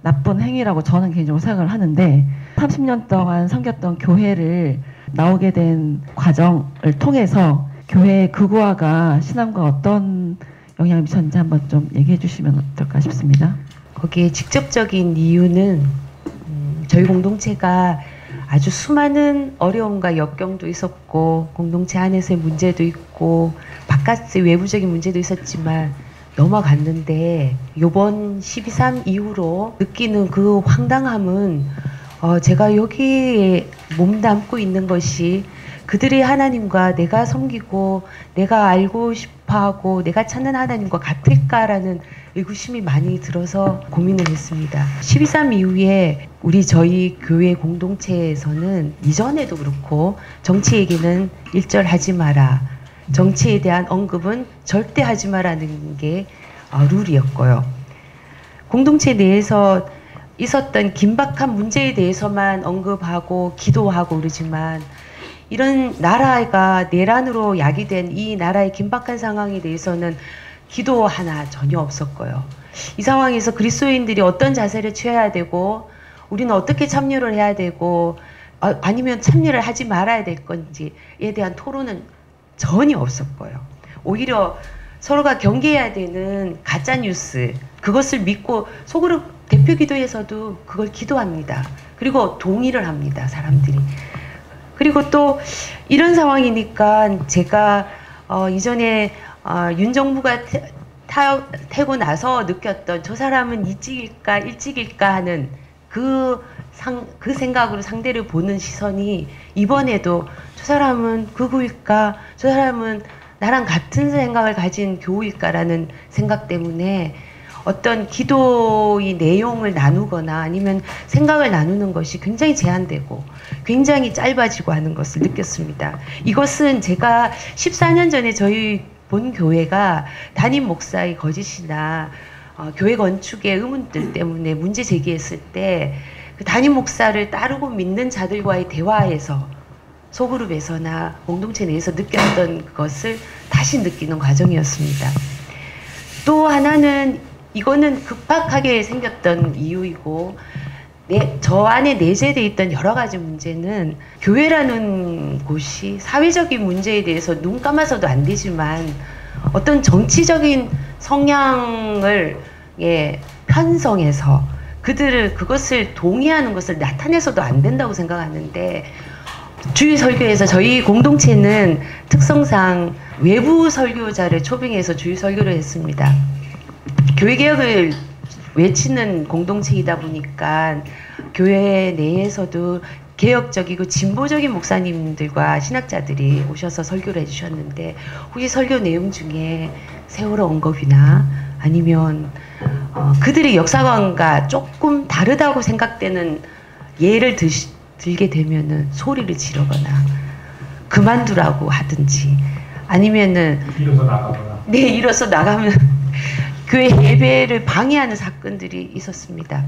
나쁜 행위라고 저는 개인적으로 생각을 하는데, 30년 동안 섬겼던 교회를 나오게 된 과정을 통해서 교회의 극우화가 신앙과 어떤 영향을 미쳤는지 한번 좀 얘기해 주시면 어떨까 싶습니다. 거기에 직접적인 이유는 저희 공동체가 아주 수많은 어려움과 역경도 있었고, 공동체 안에서의 문제도 있고, 바깥의 외부적인 문제도 있었지만 넘어갔는데, 요번 12.3 이후로 느끼는 그 황당함은 제가 여기에 몸담고 있는 것이 그들이 하나님과 내가 섬기고 내가 알고 싶어하고 내가 찾는 하나님과 같을까라는 의구심이 많이 들어서 고민을 했습니다. 12.3 이후에 저희 교회 공동체에서는 이전에도 그렇고 정치 얘기는 일절하지 마라, 정치에 대한 언급은 절대 하지 마라는 게 룰이었고요. 공동체 내에서 있었던 긴박한 문제에 대해서만 언급하고 기도하고 그러지만, 이런 나라가 내란으로 야기된 이 나라의 긴박한 상황에 대해서는 기도 하나 전혀 없었고요. 이 상황에서 그리스도인들이 어떤 자세를 취해야 되고, 우리는 어떻게 참여를 해야 되고, 아니면 참여를 하지 말아야 될 건지에 대한 토론은 전혀 없었고요. 오히려 서로가 경계해야 되는 가짜뉴스, 그것을 믿고 속으로 대표 기도에서도 그걸 기도합니다. 그리고 동의를 합니다, 사람들이. 그리고 또 이런 상황이니까 제가 이전에 윤 정부가 태고 나서 느꼈던 저 사람은 이찍일까 일찍일까 하는 그 생각으로 상대를 보는 시선이 이번에도 저 사람은 극우일까, 저 사람은 나랑 같은 생각을 가진 교우일까라는 생각 때문에 어떤 기도의 내용을 나누거나 아니면 생각을 나누는 것이 굉장히 제한되고 굉장히 짧아지고 하는 것을 느꼈습니다. 이것은 제가 14년 전에 저희 본 교회가 담임 목사의 거짓이나 교회 건축의 의문들 때문에 문제 제기했을 때 그 담임 목사를 따르고 믿는 자들과의 대화에서 소그룹에서나 공동체 내에서 느꼈던 것을 다시 느끼는 과정이었습니다. 또 하나는 이거는 급박하게 생겼던 이유이고 저 안에 내재되어 있던 여러 가지 문제는 교회라는 곳이 사회적인 문제에 대해서 눈 감아서도 안 되지만 어떤 정치적인 성향을 편성해서 그것을 동의하는 것을 나타내서도 안 된다고 생각하는데, 주일 설교에서 저희 공동체는 특성상 외부 설교자를 초빙해서 주일 설교를 했습니다. 교회개혁을 외치는 공동체이다 보니까 교회 내에서도 개혁적이고 진보적인 목사님들과 신학자들이 오셔서 설교를 해주셨는데, 혹시 설교 내용 중에 세월호 언급이나 아니면 그들의 역사관과 조금 다르다고 생각되는 예를 들게 되면은 소리를 지르거나 그만두라고 하든지 아니면은 일어서 나가거나 일어서 나가면 교회 예배를 방해하는 사건들이 있었습니다.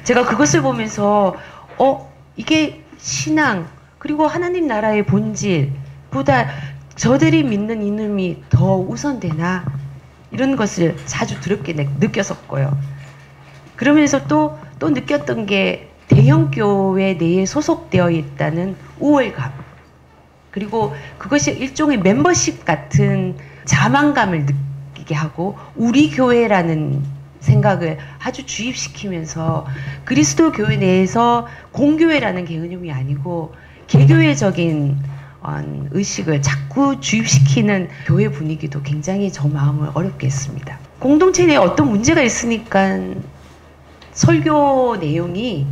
제가 그것을 보면서 이게 신앙 그리고 하나님 나라의 본질보다 저들이 믿는 이념이 더 우선되나, 이런 것을 자주 두렵게 느꼈었고요. 그러면서 또 느꼈던 게 대형교회 내에 소속되어 있다는 우월감, 그리고 그것이 일종의 멤버십 같은 자만감을 느끼게 하고 우리 교회라는 생각을 아주 주입시키면서 그리스도 교회 내에서 공교회라는 개념이 아니고 개교회적인 의식을 자꾸 주입시키는 교회 분위기도 굉장히 저 마음을 어렵게 했습니다. 공동체 내에 어떤 문제가 있으니까 설교 내용이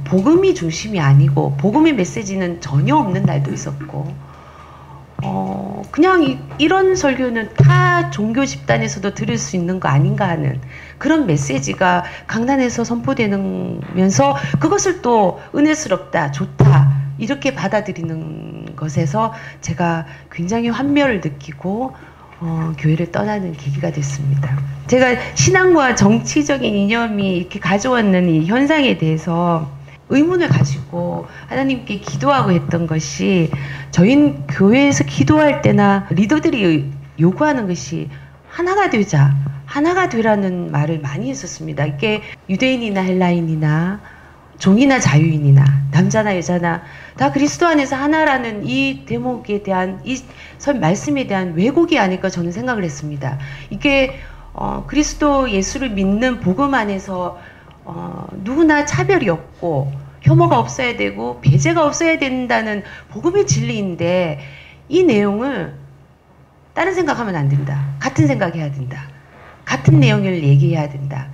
복음이 중심이 아니고 복음의 메시지는 전혀 없는 날도 있었고 그냥 이런 설교는 타 종교 집단에서도 들을 수 있는 거 아닌가 하는 그런 메시지가 강단에서 선포되면서 그것을 또 은혜스럽다, 좋다 이렇게 받아들이는 것에서 제가 굉장히 환멸을 느끼고 교회를 떠나는 계기가 됐습니다. 제가 신앙과 정치적인 이념이 이렇게 가져왔는 이 현상에 대해서 의문을 가지고 하나님께 기도하고 했던 것이 저희는 교회에서 기도할 때나 리더들이 요구하는 것이 하나가 되자, 하나가 되라는 말을 많이 했었습니다. 이게 유대인이나 헬라인이나 종이나 자유인이나 남자나 여자나 다 그리스도 안에서 하나라는 이 대목에 대한 이 말씀에 대한 왜곡이 아닐까 저는 생각을 했습니다. 이게 그리스도 예수를 믿는 복음 안에서 누구나 차별이 없고 혐오가 없어야 되고 배제가 없어야 된다는 복음의 진리인데 이 내용을 다른 생각하면 안 된다. 같은 생각해야 된다. 같은 내용을 얘기해야 된다.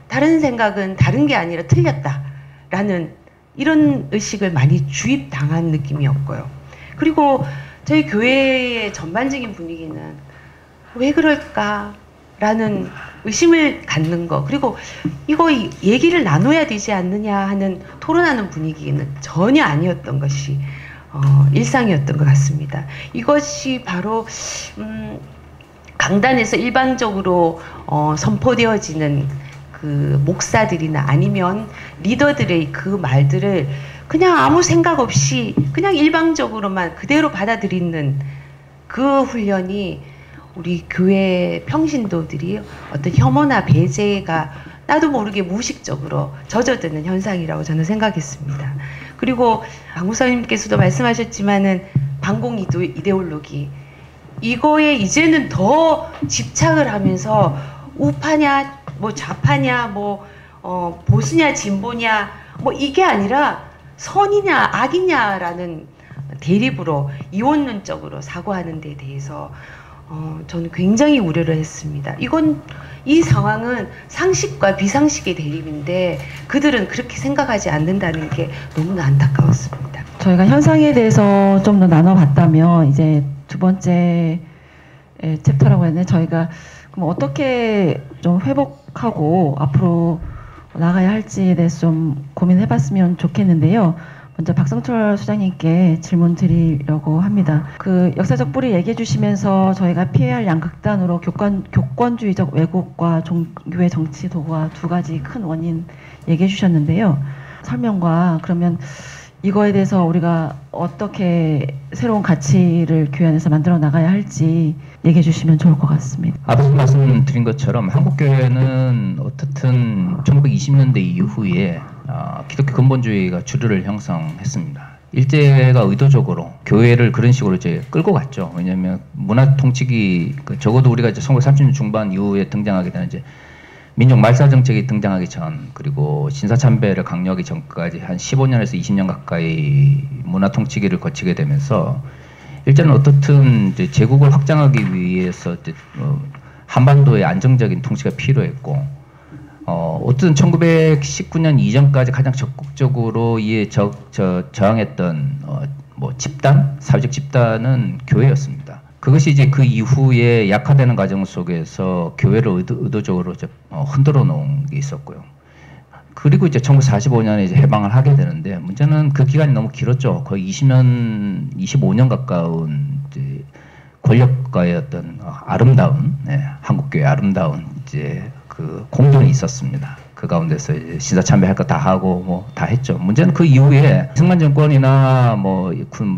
다른 생각은 다른 게 아니라 틀렸다. 라는 이런 의식을 많이 주입당한 느낌이었고요. 그리고 저희 교회의 전반적인 분위기는 왜 그럴까? 라는 의심을 갖는 거, 그리고 이거 얘기를 나눠야 되지 않느냐 하는 토론하는 분위기는 전혀 아니었던 것이 일상이었던 것 같습니다. 이것이 바로 강단에서 일방적으로 선포되어지는 그 목사들이나 아니면 리더들의 그 말들을 그냥 아무 생각 없이 그냥 일방적으로만 그대로 받아들이는 그 훈련이 우리 교회 평신도들이 어떤 혐오나 배제가 나도 모르게 무의식적으로 젖어드는 현상이라고 저는 생각했습니다. 그리고 박 목사님께서도 말씀하셨지만은 반공 이데올로기 이거에 이제는 더 집착을 하면서 우파냐 뭐 좌파냐 뭐 보수냐 진보냐 뭐 이게 아니라 선이냐 악이냐라는 대립으로 이원론적으로 사고하는 데 대해서 저는 굉장히 우려를 했습니다. 이 상황은 상식과 비상식의 대립인데 그들은 그렇게 생각하지 않는다는 게 너무나 안타까웠습니다. 저희가 현상에 대해서 좀 더 나눠봤다면 이제 두 번째 챕터라고 했는데 저희가 그럼 어떻게 좀 회복하고 앞으로 나가야 할지에 대해서 좀 고민해봤으면 좋겠는데요. 먼저 박성철 수장님께 질문 드리려고 합니다. 그 역사적 뿌리 얘기해 주시면서 저희가 피해야 할 양극단으로 교권주의적 왜곡과 종교의 정치 도구와 두 가지 큰 원인 얘기해 주셨는데요. 설명과 그러면 이거에 대해서 우리가 어떻게 새로운 가치를 교회 안에서 만들어 나가야 할지 얘기해 주시면 좋을 것 같습니다. 앞서 말씀드린 것처럼 한국교회는 어떻든 1920년대 이후에 기독교 근본주의가 주류를 형성했습니다. 일제가 의도적으로 교회를 그런 식으로 이제 끌고 갔죠. 왜냐하면 문화 통치기 적어도 우리가 이제 1930년 중반 이후에 등장하게 되는 이제 민족 말살 정책이 등장하기 전 그리고 신사참배를 강요하기 전까지 한 15년에서 20년 가까이 문화 통치기를 거치게 되면서 일제는 어떻든 이제 제국을 확장하기 위해서 이제 한반도의 안정적인 통치가 필요했고 어쨌든 1919년 이전까지 가장 적극적으로 이에 저항했던 뭐 집단, 사회적 집단은 교회였습니다. 그것이 이제 그 이후에 약화되는 과정 속에서 교회를 의도적으로 흔들어 놓은 게 있었고요. 그리고 이제 1945년에 이제 해방을 하게 되는데 문제는 그 기간이 너무 길었죠. 거의 25년 가까운 이제 권력과의 어떤 아름다운 한국교회 아름다운 이제 그 공존이 있었습니다. 그 가운데서 이제 신사참배할 거 다 하고 뭐 다 했죠. 문제는 그 이후에 승만 정권이나 뭐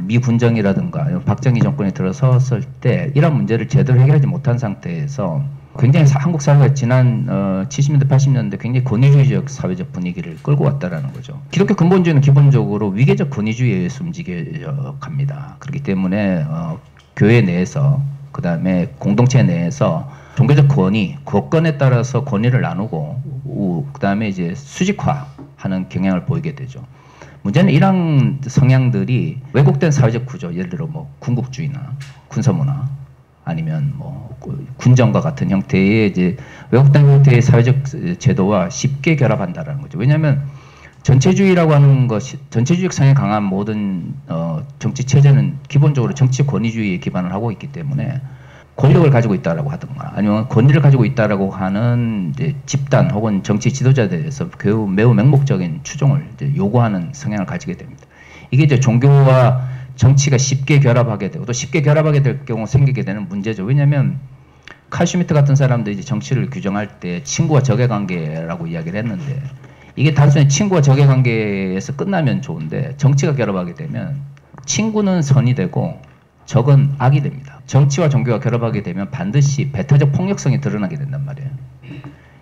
미 군정이라든가 박정희 정권이 들어섰을 때 이런 문제를 제대로 해결하지 못한 상태에서 굉장히 한국 사회가 지난 70년대 80년대 굉장히 권위주의적 사회적 분위기를 끌고 왔다라는 거죠. 기독교 근본주의는 기본적으로 위계적 권위주의에 의해서 움직여 갑니다. 그렇기 때문에 교회 내에서 그다음에 공동체 내에서 종교적 권위, 거건에 따라서 권위를 나누고 그다음에 이제 수직화하는 경향을 보이게 되죠. 문제는 이런 성향들이 왜곡된 사회적 구조, 예를 들어 뭐 군국주의나 군사문화 아니면 뭐 군정과 같은 형태의 이제 왜곡된 형태의 사회적 제도와 쉽게 결합한다라는 거죠. 왜냐하면 전체주의라고 하는 것이 전체주의적 성향이 강한 모든 정치 체제는 기본적으로 정치 권위주의에 기반을 하고 있기 때문에 권력을 가지고 있다라고 하든가 아니면 권위를 가지고 있다라고 하는 이제 집단 혹은 정치 지도자에 대해서 매우 맹목적인 추종을 이제 요구하는 성향을 가지게 됩니다. 이게 이제 종교와 정치가 쉽게 결합하게 되고 또 쉽게 결합하게 될 경우 생기게 되는 문제죠. 왜냐하면 칼 슈미트 같은 사람들이 이제 정치를 규정할 때 친구와 적의 관계라고 이야기를 했는데 이게 단순히 친구와 적의 관계에서 끝나면 좋은데 정치가 결합하게 되면 친구는 선이 되고 적은 악이 됩니다. 정치와 종교가 결합하게 되면 반드시 배타적 폭력성이 드러나게 된단 말이에요.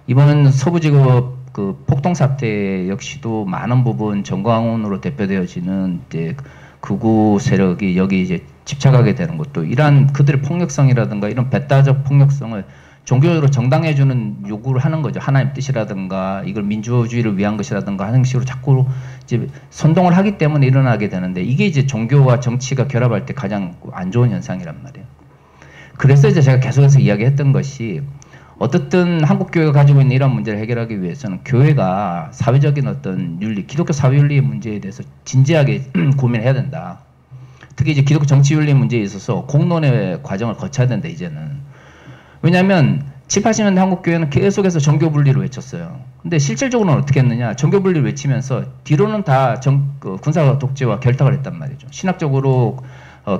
이번 서부지법 그 폭동 사태 역시도 많은 부분 정광훈으로 대표되어지는 이제 극우 세력이 여기 이제 집착하게 되는 것도 이러한 그들의 폭력성이라든가 이런 배타적 폭력성을 종교적으로 정당해주는 요구를 하는 거죠. 하나님 뜻이라든가 이걸 민주주의를 위한 것이라든가 하는 식으로 자꾸 이제 선동을 하기 때문에 일어나게 되는데 이게 이제 종교와 정치가 결합할 때 가장 안 좋은 현상이란 말이에요. 그래서 이제 제가 계속해서 이야기했던 것이 어떻든 한국 교회가 가지고 있는 이런 문제를 해결하기 위해서는 교회가 사회적인 어떤 윤리, 기독교 사회윤리의 문제에 대해서 진지하게 고민을 해야 된다. 특히 이제 기독교 정치윤리 문제에 있어서 공론의 과정을 거쳐야 된다 이제는. 왜냐하면 7, 80년대 한국교회는 계속해서 종교분리를 외쳤어요. 근데 실질적으로는 어떻게 했느냐. 종교분리를 외치면서 뒤로는 다 군사 독재와 결탁을 했단 말이죠. 신학적으로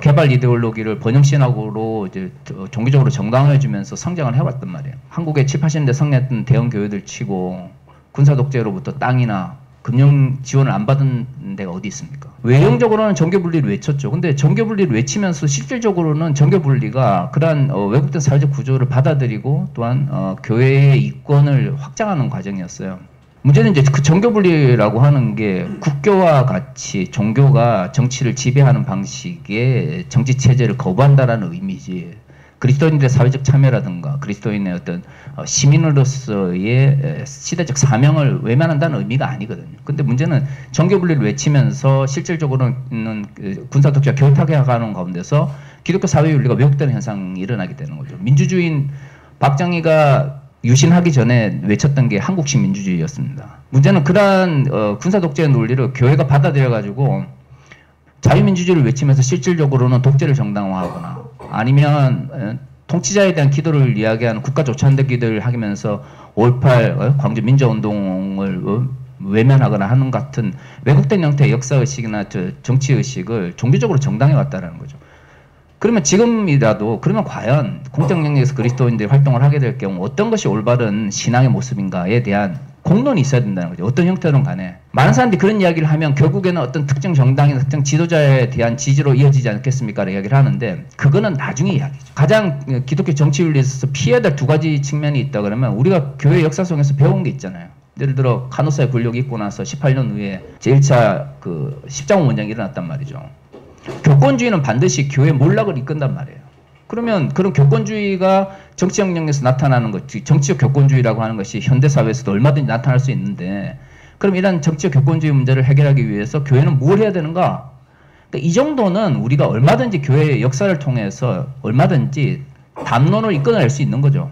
개발 이데올로기를 번영신학으로 이제 종교적으로 정당화해주면서 성장을 해왔단 말이에요. 한국의 7, 80년대 성립했던 대형 교회들 치고 군사 독재로부터 땅이나 금융 지원을 안 받은 데가 어디 있습니까? 외형적으로는 정교분리를 외쳤죠. 근데 정교분리를 외치면서 실질적으로는 정교분리가 그러한 왜곡된 사회적 구조를 받아들이고 또한 교회의 이권을 확장하는 과정이었어요. 문제는 이제 그 정교분리라고 하는 게 국교와 같이 종교가 정치를 지배하는 방식의 정치 체제를 거부한다라는 의미지. 그리스도인들의 사회적 참여라든가 그리스도인의 어떤 시민으로서의 시대적 사명을 외면한다는 의미가 아니거든요. 근데 문제는 정교분리를 외치면서 실질적으로는 군사독재와 결탁해 가는 가운데서 기독교 사회윤리가 왜곡되는 현상이 일어나게 되는 거죠. 민주주의인 박정희가 유신하기 전에 외쳤던 게 한국식 민주주의였습니다. 문제는 그러한 군사독재의 논리를 교회가 받아들여가지고 자유민주주의를 외치면서 실질적으로는 독재를 정당화하거나 아니면 통치자에 대한 기도를 이야기하는 국가 조찬되기를 하면서 5.18 광주 민주운동을 외면하거나 하는 같은 왜곡된 형태의 역사의식이나 정치의식을 종교적으로 정당해 왔다는 거죠. 그러면 지금이라도 그러면 과연 공적 영역에서 그리스도인들이 활동을 하게 될 경우 어떤 것이 올바른 신앙의 모습인가에 대한 공론이 있어야 된다는 거죠. 어떤 형태로는 간에. 많은 사람들이 그런 이야기를 하면 결국에는 어떤 특정 정당이나 특정 지도자에 대한 지지로 이어지지 않겠습니까? 라는 이야기를 하는데 그거는 나중에 이야기죠. 가장 기독교 정치윤리에 있어서 피해야 될 두 가지 측면이 있다 그러면 우리가 교회 역사 속에서 배운 게 있잖아요. 예를 들어 간호사의 권력이 있고 나서 18년 후에 제1차 그 십자군 원정이 일어났단 말이죠. 교권주의는 반드시 교회 몰락을 이끈단 말이에요. 그러면 그런 교권주의가 정치적 영역에서 나타나는 것, 정치적 교권주의라고 하는 것이 현대사회에서도 얼마든지 나타날 수 있는데 그럼 이런 정치적 교권주의 문제를 해결하기 위해서 교회는 뭘 해야 되는가? 그러니까 이 정도는 우리가 얼마든지 교회의 역사를 통해서 얼마든지 담론을 이끌어낼 수 있는 거죠.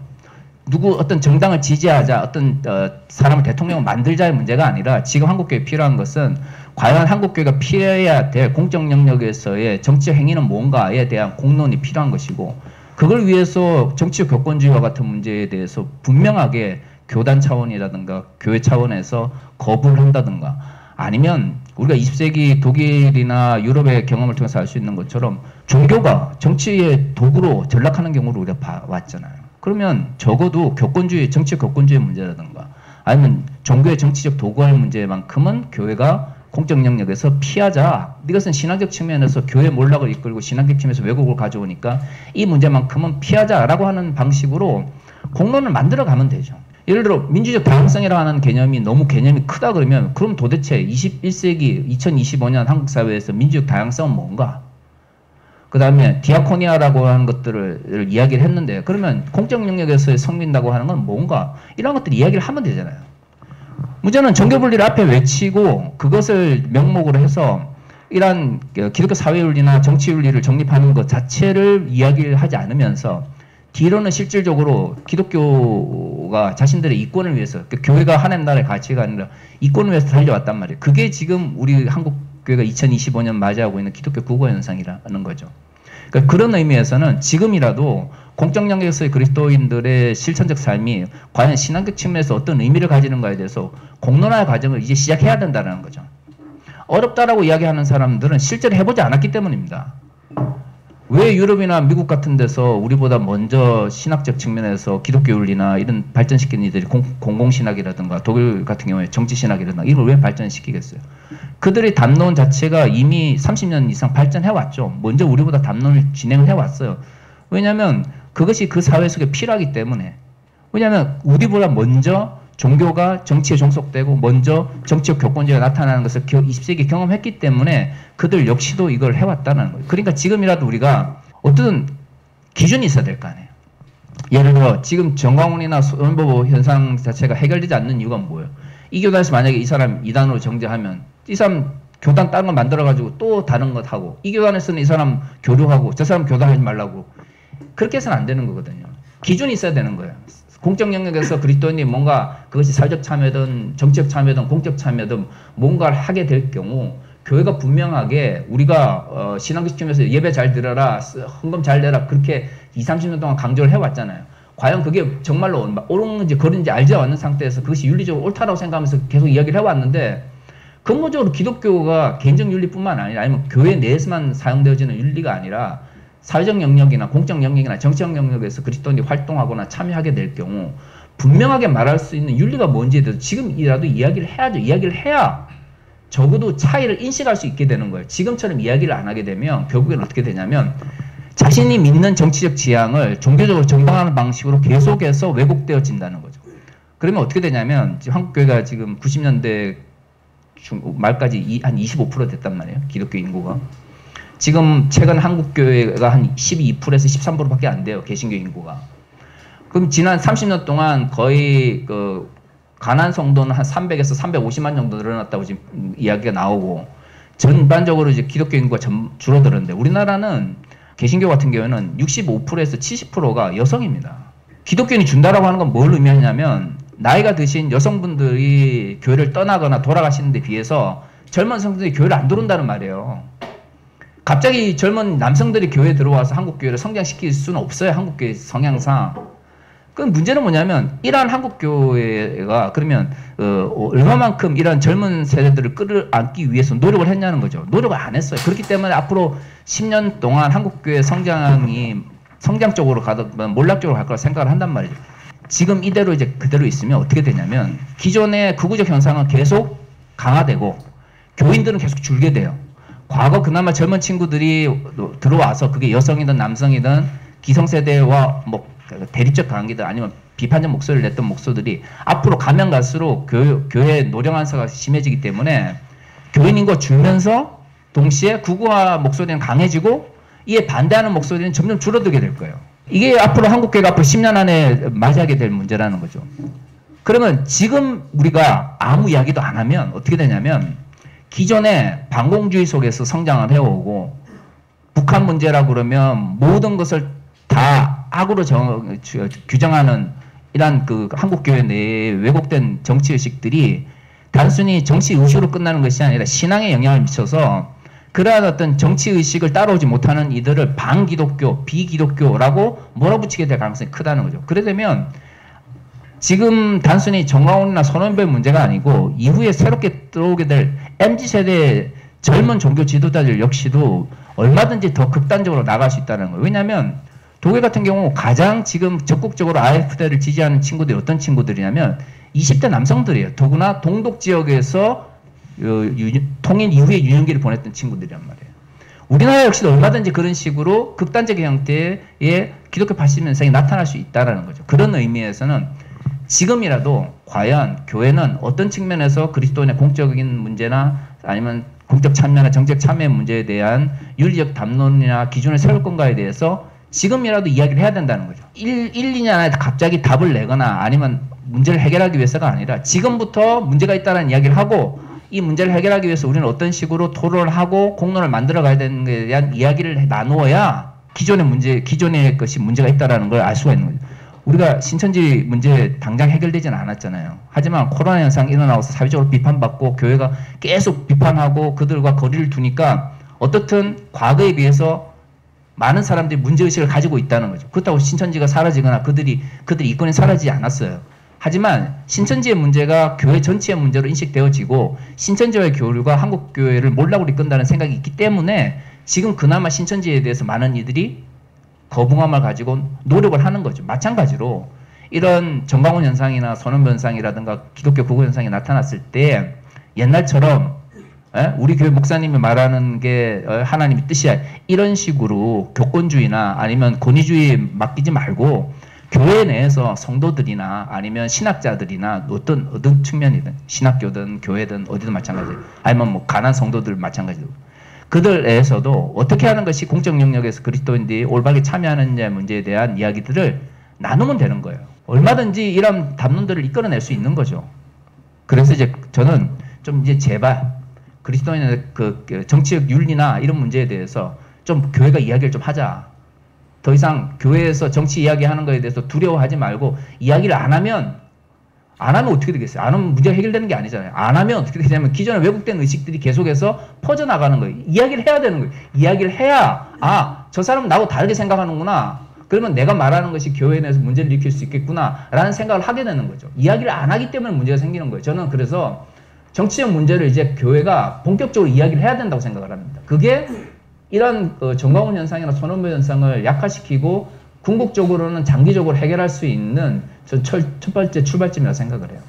어떤 정당을 지지하자, 어떤 사람을 대통령을 만들자의 문제가 아니라 지금 한국교회에 필요한 것은 과연 한국교회가 피해야 될 공적 영역에서의 정치적 행위는 뭔가에 대한 공론이 필요한 것이고 그걸 위해서 정치적 교권주의와 같은 문제에 대해서 분명하게 교단 차원이라든가 교회 차원에서 거부를 한다든가 아니면 우리가 20세기 독일이나 유럽의 경험을 통해서 알 수 있는 것처럼 종교가 정치의 도구로 전락하는 경우를 우리가 봐왔잖아요. 그러면 적어도 교권주의, 정치적 교권주의 문제라든가 아니면 종교의 정치적 도구할 문제만큼은 교회가 공적 영역에서 피하자. 이것은 신학적 측면에서 교회 몰락을 이끌고 신학적 측면에서 왜곡을 가져오니까 이 문제만큼은 피하자라고 하는 방식으로 공론을 만들어 가면 되죠. 예를 들어 민주적 다양성이라고 하는 개념이 너무 개념이 크다 그러면 그럼 도대체 21세기 2025년 한국 사회에서 민주적 다양성은 뭔가? 그 다음에 디아코니아라고 하는 것들을 이야기를 했는데, 그러면 공적 영역에서의 성민다고 하는 건 뭔가 이런 것들 이야기를 하면 되잖아요. 문제는 정교분리를 앞에 외치고 그것을 명목으로 해서 이러한 기독교 사회윤리나 정치윤리를 정립하는 것 자체를 이야기를 하지 않으면서 뒤로는 실질적으로 기독교가 자신들의 이권을 위해서, 교회가 하나님 나라의 가치가 아니라 이권을 위해서 달려왔단 말이에요. 그게 지금 우리 한국 교회가 2025년 맞이하고 있는 기독교 국어 현상이라는 거죠. 그러니까 그런 의미에서는 지금이라도 공적 영역에서의 그리스도인들의 실천적 삶이 과연 신앙적 측면에서 어떤 의미를 가지는가에 대해서 공론화의 과정을 이제 시작해야 된다는 거죠. 어렵다라고 이야기하는 사람들은 실제로 해보지 않았기 때문입니다. 왜 유럽이나 미국 같은 데서 우리보다 먼저 신학적 측면에서 기독교 윤리나 이런 발전시킨 이들이 공공신학이라든가 독일 같은 경우에 정치신학이라든가 이걸 왜 발전시키겠어요? 그들의 담론 자체가 이미 30년 이상 발전해왔죠. 먼저 우리보다 담론을 진행을 해왔어요. 왜냐하면 그것이 그 사회 속에 필요하기 때문에. 왜냐하면 우리보다 먼저 종교가 정치에 종속되고 먼저 정치적 교권제가 나타나는 것을 20세기 경험했기 때문에 그들 역시도 이걸 해왔다는 거예요. 그러니까 지금이라도 우리가 어떤 기준이 있어야 될 거 아니에요. 예를 들어 지금 정광훈이나 손원보 현상 자체가 해결되지 않는 이유가 뭐예요? 이 교단에서 만약에 이 사람 이단으로 정죄하면 이 사람 교단 다른 거 만들어가지고 또 다른 것 하고, 이 교단에서는 이 사람 교류하고 저 사람 교단하지 말라고, 그렇게 해서는 안 되는 거거든요. 기준이 있어야 되는 거예요. 공적 영역에서 그리스도인이 뭔가 그것이 사회적 참여든 정치적 참여든 공적 참여든 뭔가를 하게 될 경우 교회가 분명하게 우리가 신앙적 측면에서 예배 잘 드려라, 헌금 잘 내라, 그렇게 20-30년 동안 강조를 해왔잖아요. 과연 그게 정말로 옳은지 그런지 알지 않는 상태에서 그것이 윤리적으로 옳다라고 생각하면서 계속 이야기를 해왔는데, 근본적으로 기독교가 개인적 윤리뿐만 아니라 아니면 교회 내에서만 사용되어지는 윤리가 아니라 사회적 영역이나 공적 영역이나 정치적 영역에서 그리스도인이 활동하거나 참여하게 될 경우 분명하게 말할 수 있는 윤리가 뭔지에 대해서 지금이라도 이야기를 해야죠. 이야기를 해야 적어도 차이를 인식할 수 있게 되는 거예요. 지금처럼 이야기를 안 하게 되면 결국에는 어떻게 되냐면 자신이 믿는 정치적 지향을 종교적으로 정당하는 방식으로 계속해서 왜곡되어진다는 거죠. 그러면 어떻게 되냐면 지금 한국교회가 지금 90년대 말까지 한 25% 됐단 말이에요. 기독교 인구가. 지금 최근 한국교회가 한 12%에서 13%밖에 안 돼요. 개신교 인구가. 그럼 지난 30년 동안 거의 그 가난 성도는 한 300에서 350만 정도 늘어났다고 지금 이야기가 나오고, 전반적으로 이제 기독교 인구가 줄어들었는데 우리나라는 개신교 같은 경우에는 65%에서 70%가 여성입니다. 기독교인이 준다라고 하는 건 뭘 의미하냐면 나이가 드신 여성분들이 교회를 떠나거나 돌아가시는 데 비해서 젊은 성도들이 교회를 안 들어온다는 말이에요. 갑자기 젊은 남성들이 교회에 들어와서 한국교회를 성장시킬 수는 없어요. 한국교회 성향상. 그 문제는 뭐냐면 이러한 한국교회가 그러면 얼마만큼 이러한 젊은 세대들을 끌어안기 위해서 노력을 했냐는 거죠. 노력을 안 했어요. 그렇기 때문에 앞으로 10년 동안 한국교회 성장이 성장 쪽으로 가든 몰락 쪽으로 갈 거라 생각을 한단 말이죠. 지금 이대로 이제 그대로 있으면 어떻게 되냐면 기존의 극우적 현상은 계속 강화되고 교인들은 계속 줄게 돼요. 과거 그나마 젊은 친구들이 들어와서 그게 여성이든 남성이든 기성세대와 뭐 대립적 관계든 아니면 비판적 목소리를 냈던 목소들이 앞으로 가면 갈수록 교회의 노령한사가 심해지기 때문에 교인 인구가 줄면서 동시에 극우화 목소리는 강해지고 이에 반대하는 목소리는 점점 줄어들게 될 거예요. 이게 앞으로 한국교회가 앞으로 10년 안에 맞이하게 될 문제라는 거죠. 그러면 지금 우리가 아무 이야기도 안 하면 어떻게 되냐면 기존의 반공주의 속에서 성장을 해오고 북한 문제라고 그러면 모든 것을 다 악으로 규정하는 이런 그 한국교회 내에 왜곡된 정치의식들이 단순히 정치의식으로 끝나는 것이 아니라 신앙에 영향을 미쳐서 그러한 어떤 정치의식을 따라오지 못하는 이들을 반기독교, 비기독교라고 몰아붙이게 될 가능성이 크다는 거죠. 그래 되면 지금 단순히 정광훈이나 손원배의 문제가 아니고 이후에 새롭게 들어오게 될 MZ세대의 젊은 종교 지도자들 역시도 얼마든지 더 극단적으로 나갈 수 있다는 거예요. 왜냐하면 독일 같은 경우 가장 지금 적극적으로 AfD를 지지하는 친구들이 어떤 친구들이냐면 20대 남성들이에요. 더구나 동독 지역에서 통일 이후에 유년기를 보냈던 친구들이란 말이에요. 우리나라 역시도 얼마든지 그런 식으로 극단적인 형태의 기독교 80년생이 나타날 수 있다는 거죠. 그런 의미에서는 지금이라도 과연 교회는 어떤 측면에서 그리스도인의 공적인 문제나 아니면 공적 참여나 정책 참여 문제에 대한 윤리적 담론이나 기준을 세울 건가에 대해서 지금이라도 이야기를 해야 된다는 거죠. 1, 2년 안에 갑자기 답을 내거나 아니면 문제를 해결하기 위해서가 아니라 지금부터 문제가 있다는 이야기를 하고 이 문제를 해결하기 위해서 우리는 어떤 식으로 토론을 하고 공론을 만들어 가야 되는 것에 대한 이야기를 나누어야 기존의 것이 문제가 있다는 걸 알 수가 있는 거죠. 우리가 신천지 문제 당장 해결되지는 않았잖아요. 하지만 코로나 현상이 일어나서 사회적으로 비판받고 교회가 계속 비판하고 그들과 거리를 두니까 어떻든 과거에 비해서 많은 사람들이 문제의식을 가지고 있다는 거죠. 그렇다고 신천지가 사라지거나 그들이 이권이 사라지지 않았어요. 하지만 신천지의 문제가 교회 전체의 문제로 인식되어지고 신천지와의 교류가 한국교회를 몰락으로 이끈다는 생각이 있기 때문에 지금 그나마 신천지에 대해서 많은 이들이 거부감을 가지고 노력을 하는 거죠. 마찬가지로 이런 정광훈 현상이나 손원배 현상이라든가 기독교 극우 현상이 나타났을 때 옛날처럼 우리 교회 목사님이 말하는 게 하나님의 뜻이야 이런 식으로 교권주의나 아니면 권위주의에 맡기지 말고 교회 내에서 성도들이나 아니면 신학자들이나 어떤 측면이든 신학교든 교회든 어디든 마찬가지예요. 아니면 뭐 가난 성도들 마찬가지로 그들 내에서도 어떻게 하는 것이 공적 영역에서 그리스도인들이 올바르게 참여하느냐 문제에 대한 이야기들을 나누면 되는 거예요. 얼마든지 이런 담론들을 이끌어낼 수 있는 거죠. 그래서 이제 저는 좀 이제 제발 그리스도인의 그 정치적 윤리나 이런 문제에 대해서 좀 교회가 이야기를 좀 하자. 더 이상 교회에서 정치 이야기하는 거에 대해서 두려워하지 말고 이야기를 안 하면 어떻게 되겠어요? 안 하면 문제가 해결되는 게 아니잖아요. 안 하면 어떻게 되냐면 기존에 왜곡된 의식들이 계속해서 퍼져나가는 거예요. 이야기를 해야 되는 거예요. 이야기를 해야 저 사람은 나하고 다르게 생각하는구나. 그러면 내가 말하는 것이 교회 내에서 문제를 일으킬 수 있겠구나 라는 생각을 하게 되는 거죠. 이야기를 안 하기 때문에 문제가 생기는 거예요. 저는 그래서 정치적 문제를 이제 교회가 본격적으로 이야기를 해야 된다고 생각을 합니다. 그게 이런 정광훈 현상이나 손원배 현상을 약화시키고 궁극적으로는 장기적으로 해결할 수 있는 첫 번째 출발점이라고 생각을 해요.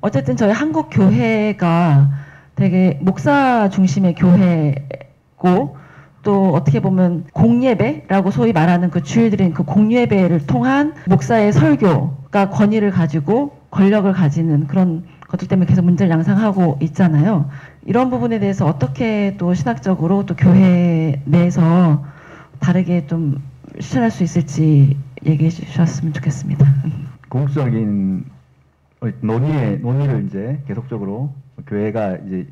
어쨌든 저희 한국 교회가 되게 목사 중심의 교회고 또 어떻게 보면 공예배라고 소위 말하는 그 주일들인 그 공예배를 통한 목사의 설교가 권위를 가지고 권력을 가지는 그런 것들 때문에 계속 문제를 양상하고 있잖아요. 이런 부분에 대해서 어떻게 또 신학적으로 또 교회 내에서 다르게 좀 실천할 수 있을지 얘기해 주셨으면 좋겠습니다. 공적인 논의를 이제 계속적으로 교회가 이제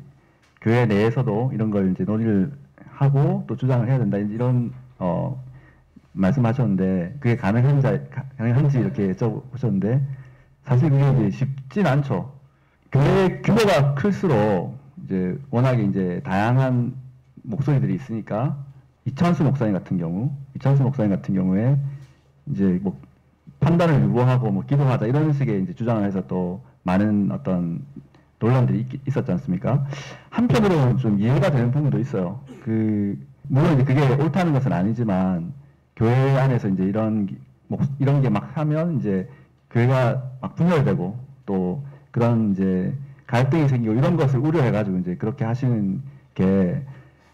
교회 내에서도 이런 걸 이제 논의를 하고 또 주장을 해야 된다 이런 말씀하셨는데 그게 가능한지 이렇게 여쭤보셨는데 사실 그게 이제 쉽진 않죠. 교회 규모가 클수록 이제 워낙에 이제 다양한 목소리들이 있으니까 이창수 목사님 같은 경우에 이제 뭐 판단을 유보하고 뭐 기도하자 이런 식의 이제 주장을 해서 또 많은 어떤 논란들이 있었지 않습니까? 한편으로는 좀 이해가 되는 부분도 있어요. 물론 이제 그게 옳다는 것은 아니지만 교회 안에서 이제 이런 게 막 하면 이제 교회가 막 분열되고 또 그런 이제 갈등이 생기고 이런 것을 우려해가지고 이제 그렇게 하시는 게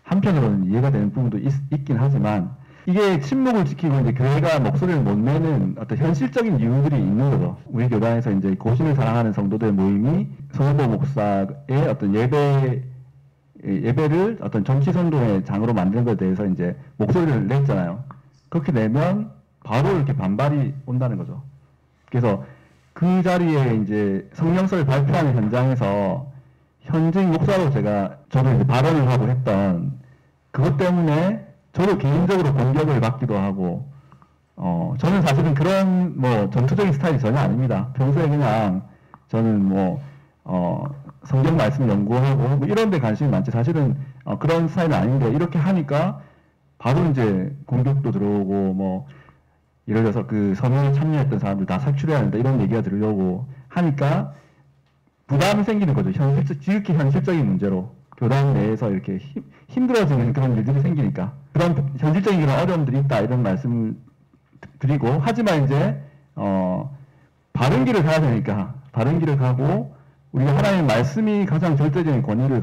한편으로는 이해가 되는 부분도 있긴 하지만 이게 침묵을 지키고 이제 교회가 목소리를 못 내는 어떤 현실적인 이유들이 있는 거죠. 우리 교단에서 이제 고신을 사랑하는 성도들 모임이 손원배 목사의 어떤 예배를 어떤 정치 선동의 장으로 만든 것에 대해서 이제 목소리를 냈잖아요. 그렇게 내면 바로 이렇게 반발이 온다는 거죠. 그래서 그 자리에 이제 성령서를 발표하는 현장에서 현직 목사로 저도 이제 발언을 하고 했던 그것 때문에 저도 개인적으로 공격을 받기도 하고, 저는 사실은 그런 뭐 전투적인 스타일이 전혀 아닙니다. 평소에 그냥 저는 성경 말씀을 연구하고 뭐 이런 데 관심이 많지 사실은 그런 스타일은 아닌데 이렇게 하니까 바로 이제 공격도 들어오고 뭐 예를 들어서 그 선언에 참여했던 사람들 다 색출해야 한다 이런 얘기가 들으려고 하니까 부담이 생기는 거죠. 지극히 현실적인 문제로 교단 내에서 이렇게 힘들어지는 그런 일들이 생기니까 그런 현실적인 그런 어려움들이 있다 이런 말씀을 드리고 하지만 이제 바른 길을 가야 되니까 바른 길을 가고 우리가 하나님의 말씀이 가장 절대적인 권위를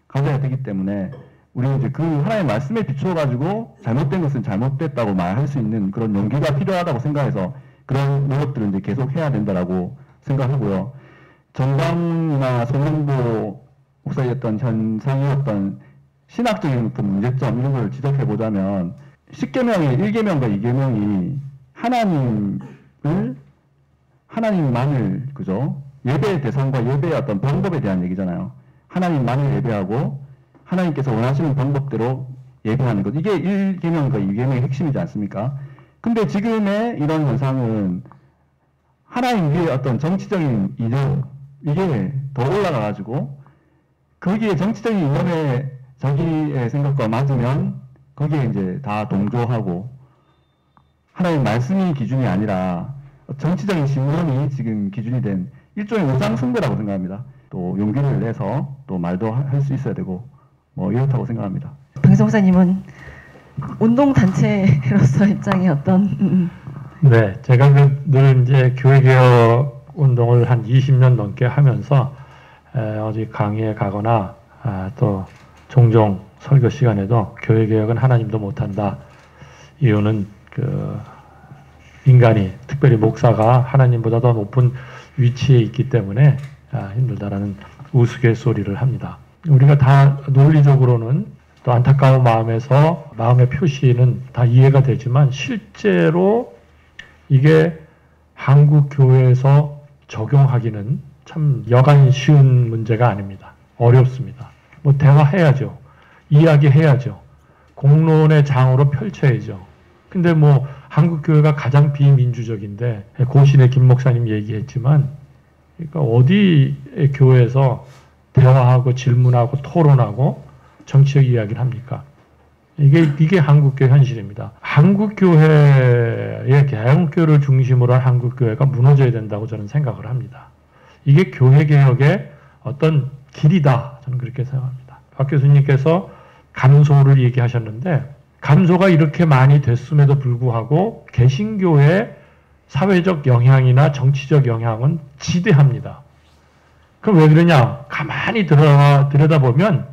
가져야 되기 때문에 우리는 이제 그 하나님의 말씀에 비추어가지고 잘못된 것은 잘못됐다고 말할 수 있는 그런 용기가 필요하다고 생각해서 그런 노력들을 이제 계속 해야 된다라고 생각하고요. 정광이나 손원보 목사의 어떤 현상의 어떤 신학적인 어떤 문제점 이런 걸 지적해 보자면 10계명의 1계명과 2계명이 하나님만을 그죠? 예배의 대상과 예배의 어떤 방법에 대한 얘기잖아요. 하나님만을 예배하고 하나님께서 원하시는 방법대로 예배하는 것. 이게 1계명과 2계명의 핵심이지 않습니까? 근데 지금의 이런 현상은 하나님 위에 어떤 정치적인 이념, 이게 더 올라가가지고 거기에 정치적인 이념에 자기의 생각과 맞으면 거기에 이제 다 동조하고 하나님 말씀이 기준이 아니라 정치적인 신념이 지금 기준이 된 일종의 우상숭배라고 생각합니다. 또 용기를 내서 또 말도 할 수 있어야 되고 뭐 이렇다고 생각합니다. 박영선 목사님은 운동단체로서 입장이 어떤? 네, 제가 늘 이제 교회개혁 운동을 한 20년 넘게 하면서 어디 강의에 가거나 또 종종 설교 시간에도 교회개혁은 하나님도 못한다. 이유는 인간이 특별히 목사가 하나님보다 더 높은 위치에 있기 때문에 힘들다라는 우스갯소리를 합니다. 우리가 다 논리적으로는 또 안타까운 마음에서 마음의 표시는 다 이해가 되지만 실제로 이게 한국 교회에서 적용하기는 참 여간 쉬운 문제가 아닙니다. 어렵습니다. 뭐 대화해야죠. 이야기해야죠. 공론의 장으로 펼쳐야죠. 근데 뭐 한국 교회가 가장 비민주적인데 고신의 김 목사님 얘기했지만 그러니까 어디의 교회에서 대화하고 질문하고 토론하고 정치적 이야기를 합니까? 이게 한국교회 현실입니다. 한국교회의 개혁교회를 중심으로 한 한국교회가 무너져야 된다고 저는 생각을 합니다. 이게 교회개혁의 어떤 길이다. 저는 그렇게 생각합니다. 박 교수님께서 감소를 얘기하셨는데 감소가 이렇게 많이 됐음에도 불구하고 개신교의 사회적 영향이나 정치적 영향은 지대합니다. 그럼 왜 그러냐? 가만히 들여다보면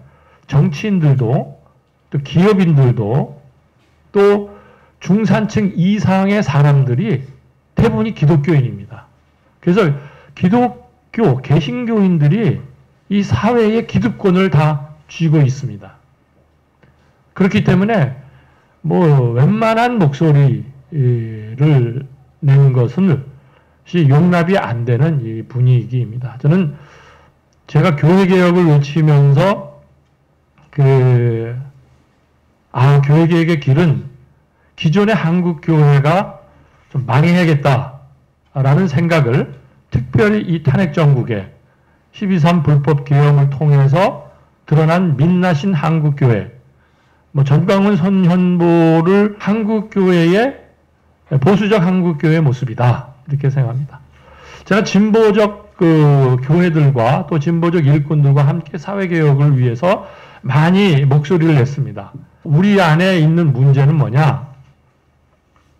정치인들도 또 기업인들도 또 중산층 이상의 사람들이 대부분이 기독교인입니다. 그래서 기독교, 개신교인들이 이 사회의 기득권을 다 쥐고 있습니다. 그렇기 때문에 뭐 웬만한 목소리를 내는 것은 용납이 안 되는 이 분위기입니다. 저는 제가 교회개혁을 외치면서 교회개혁의 길은 기존의 한국교회가 좀 망해야겠다라는 생각을 특별히 이 탄핵정국의 12.3 불법개혁을 통해서 드러난 민낯인 한국교회, 뭐 전광훈 선현보를 한국교회의 보수적 한국교회의 모습이다. 이렇게 생각합니다. 제가 진보적 교회들과 또 진보적 일꾼들과 함께 사회개혁을 위해서 많이 목소리를 냈습니다. 우리 안에 있는 문제는 뭐냐?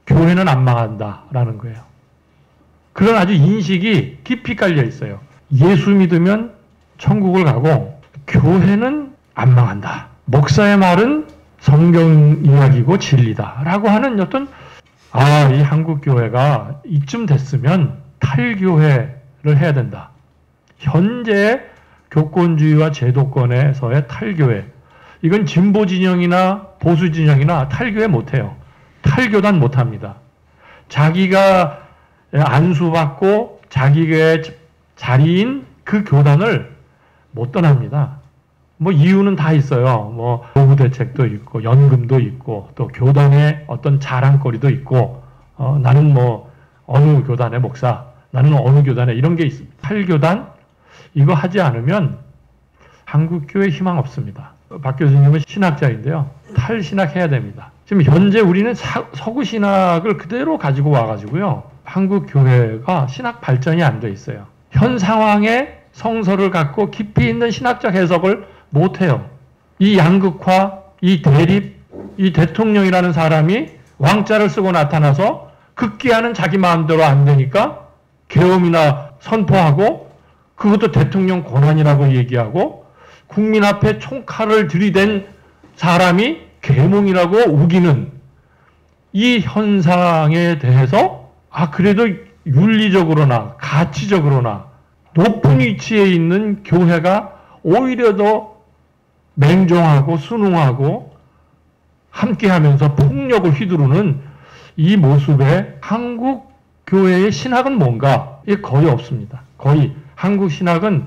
교회는 안 망한다라는 거예요. 그런 아주 인식이 깊이 깔려 있어요. 예수 믿으면 천국을 가고 교회는 안 망한다. 목사의 말은 성경 이야기고 진리다라고 하는 어떤 이 한국 교회가 이쯤 됐으면 탈교회를 해야 된다. 현재 교권주의와 제도권에서의 탈교회, 이건 진보 진영이나 보수 진영이나 탈교회 못해요. 탈교단 못합니다. 자기가 안수받고 자기의 자리인 그 교단을 못 떠납니다. 뭐 이유는 다 있어요. 뭐 노후 대책도 있고 연금도 있고 또 교단의 어떤 자랑거리도 있고 나는 뭐 어느 교단의 목사, 나는 어느 교단에 이런 게 있습니다. 탈교단 이거 하지 않으면 한국교회 희망 없습니다. 박 교수님은 신학자인데요. 탈신학해야 됩니다. 지금 현재 우리는 서구 신학을 그대로 가지고 와가지고요. 한국교회가 신학 발전이 안 돼 있어요. 현 상황에 성서를 갖고 깊이 있는 신학적 해석을 못해요. 이 양극화, 이 대립, 이 대통령이라는 사람이 왕자를 쓰고 나타나서 극기하는 자기 마음대로 안 되니까 계엄이나 선포하고 그것도 대통령 권한이라고 얘기하고 국민 앞에 총칼을 들이댄 사람이 계몽이라고 우기는 이 현상에 대해서 그래도 윤리적으로나 가치적으로나 높은 위치에 있는 교회가 오히려 더 맹종하고 순응하고 함께하면서 폭력을 휘두르는 이 모습에 한국 교회의 신학은 뭔가? 이게 거의 없습니다. 거의 한국 신학은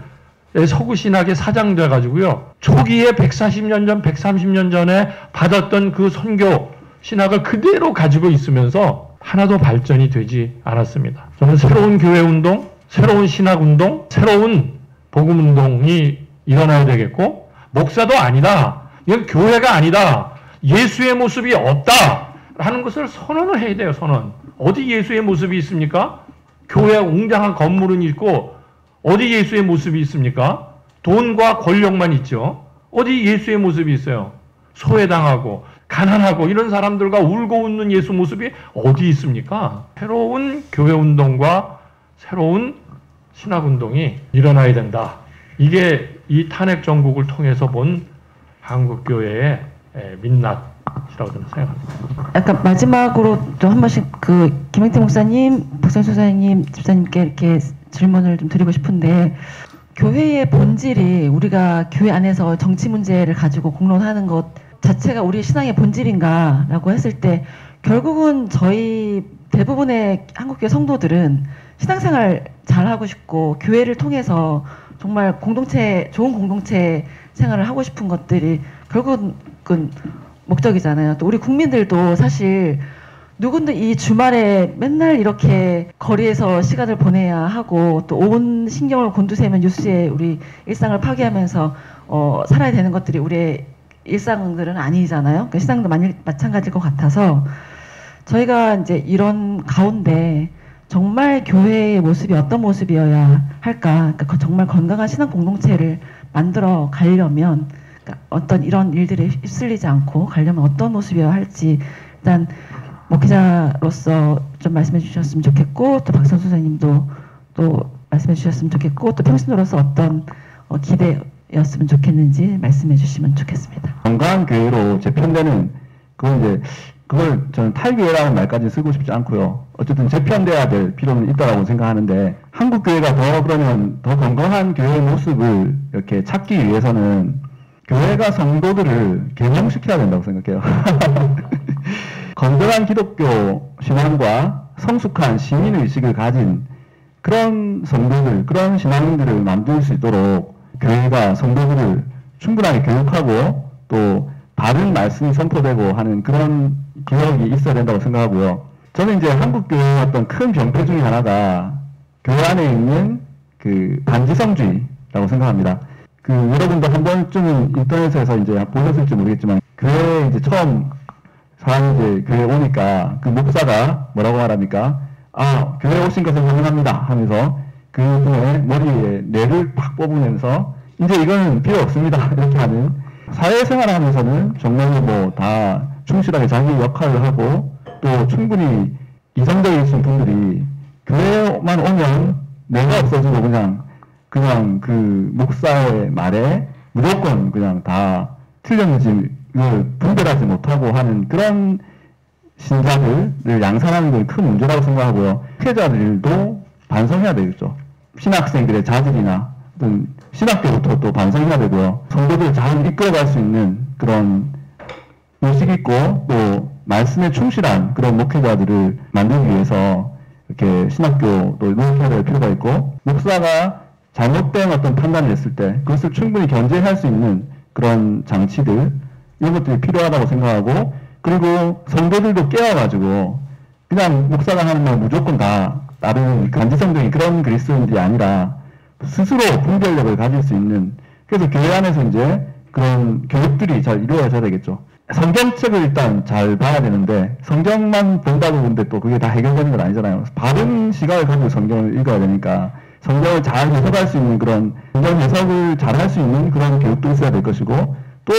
서구 신학의 사장돼 가지고요. 초기에 140년 전, 130년 전에 받았던 그 선교 신학을 그대로 가지고 있으면서 하나도 발전이 되지 않았습니다. 저는 새로운 교회 운동, 새로운 신학 운동, 새로운 복음 운동이 일어나야 되겠고, 목사도 아니다. 이건 교회가 아니다. 예수의 모습이 없다. 하는 것을 선언을 해야 돼요, 선언. 어디 예수의 모습이 있습니까? 교회 웅장한 건물은 있고, 어디 예수의 모습이 있습니까? 돈과 권력만 있죠. 어디 예수의 모습이 있어요? 소외당하고, 가난하고, 이런 사람들과 울고 웃는 예수 모습이 어디 있습니까? 새로운 교회 운동과 새로운 신학 운동이 일어나야 된다. 이게 이 탄핵 정국을 통해서 본 한국 교회의 민낯이라고 저는 생각합니다. 약간 마지막으로 또 한 번씩 그 김영태 목사님, 박선수 사님, 집사님께 이렇게 질문을 좀 드리고 싶은데, 교회의 본질이 우리가 교회 안에서 정치 문제를 가지고 공론하는 것 자체가 우리 신앙의 본질인가라고 했을 때, 결국은 저희 대부분의 한국교회 성도들은 신앙생활 잘하고 싶고 교회를 통해서 정말 좋은 공동체 생활을 하고 싶은 것들이 결국은 목적이잖아요. 또 우리 국민들도 사실 누군데 이 주말에 맨날 이렇게 거리에서 시간을 보내야 하고 또 온 신경을 곤두세우면 뉴스에 우리 일상을 파괴하면서 살아야 되는 것들이 우리의 일상들은 아니잖아요. 그러니까 신앙도 마찬가지일 것 같아서 저희가 이제 이런 가운데 정말 교회의 모습이 어떤 모습이어야 할까? 그러니까 정말 건강한 신앙 공동체를 만들어 가려면, 그러니까 어떤 이런 일들에 휩쓸리지 않고 가려면 어떤 모습이어야 할지 일단 목회자로서 좀 말씀해 주셨으면 좋겠고, 또 박선수 선생님도 또 말씀해 주셨으면 좋겠고, 또 평신도로서 어떤 기대였으면 좋겠는지 말씀해 주시면 좋겠습니다. 건강한 교회로 재편되는 그걸 저는 탈교회라는 말까지 쓰고 싶지 않고요. 어쨌든 재편돼야 될 필요는 있다고 생각하는데, 한국 교회가 그러면 더 건강한 교회의 모습을 이렇게 찾기 위해서는 교회가 성도들을 개명시켜야 된다고 생각해요. 건강한 기독교 신앙과 성숙한 시민의식을 가진 그런 성도들, 그런 신앙인들을 만들 수 있도록 교회가 성도들을 충분하게 교육하고 또 바른 말씀이 선포되고 하는 그런 기억이 있어야 된다고 생각하고요. 저는 이제 한국교회의 어떤 큰 병폐 중에 하나가 교회 안에 있는 그 반지성주의라고 생각합니다. 여러분도 한 번쯤은 인터넷에서 이제 보셨을지 모르겠지만, 교회에 이제 처음 사람이 이제 교회에 오니까 그 목사가 뭐라고 말합니까? 교회에 오신 것을 환영합니다 하면서 그분의 머리에 뇌를 팍 뽑으면서 이제 이거는 필요 없습니다 이렇게 하는, 사회생활 하면서는 정말 다 충실하게 자기 역할을 하고 또 충분히 이성적이신 분들이 교회만 오면 뇌가 없어지고 그냥 그 목사의 말에 무조건 그냥 다 틀렸는지 분별하지 못하고 하는 그런 신자들을 양산하는 건 큰 문제라고 생각하고요. 피해자들도 반성해야 되겠죠. 신학생들의 자질이나 어떤 신학교부터 또 반성해야 되고요. 성도들 잘 이끌어갈 수 있는 그런 의식 있고 또 말씀에 충실한 그런 목회자들을 만들기 위해서 이렇게 신학교도 노력해야 될 필요가 있고, 목사가 잘못된 어떤 판단을 했을 때 그것을 충분히 견제할 수 있는 그런 장치들, 이런 것들이 필요하다고 생각하고, 그리고 성도들도 깨워가지고 그냥 목사가 하는 말 무조건 다 다른 간지성적인 그런 그리스도인들이 아니라 스스로 분별력을 가질 수 있는, 그래서 교회 안에서 이제 그런 교육들이 잘 이루어져야 되겠죠. 성경책을 일단 잘 봐야 되는데, 성경만 본다고 근데 또 그게 다 해결되는 건 아니잖아요. 바른 시각을 가지고 성경을 읽어야 되니까 성경을 잘 해석할 수 있는 그런, 성경 해석을 잘 할 수 있는 그런 교육도 있어야 될 것이고, 또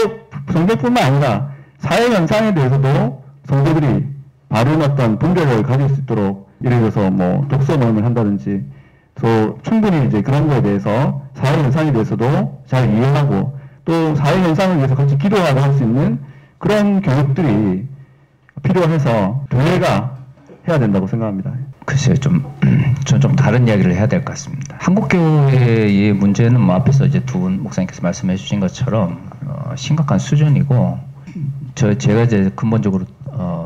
성경뿐만 아니라 사회 현상에 대해서도 성도들이 바른 어떤 분별력을 가질 수 있도록, 예를 들어서 독서 모임을 한다든지, 또 충분히 이제 그런 거에 대해서 사회 현상에 대해서도 잘 이해하고 또 사회 현상을 위해서 같이 기도하고 할 수 있는 그런 교육들이 필요해서, 교회가 해야 된다고 생각합니다. 글쎄요, 전 좀 다른 이야기를 해야 될 것 같습니다. 한국교회의 문제는 뭐 앞에서 이제 두 분 목사님께서 말씀해 주신 것처럼 심각한 수준이고, 제가 이제 근본적으로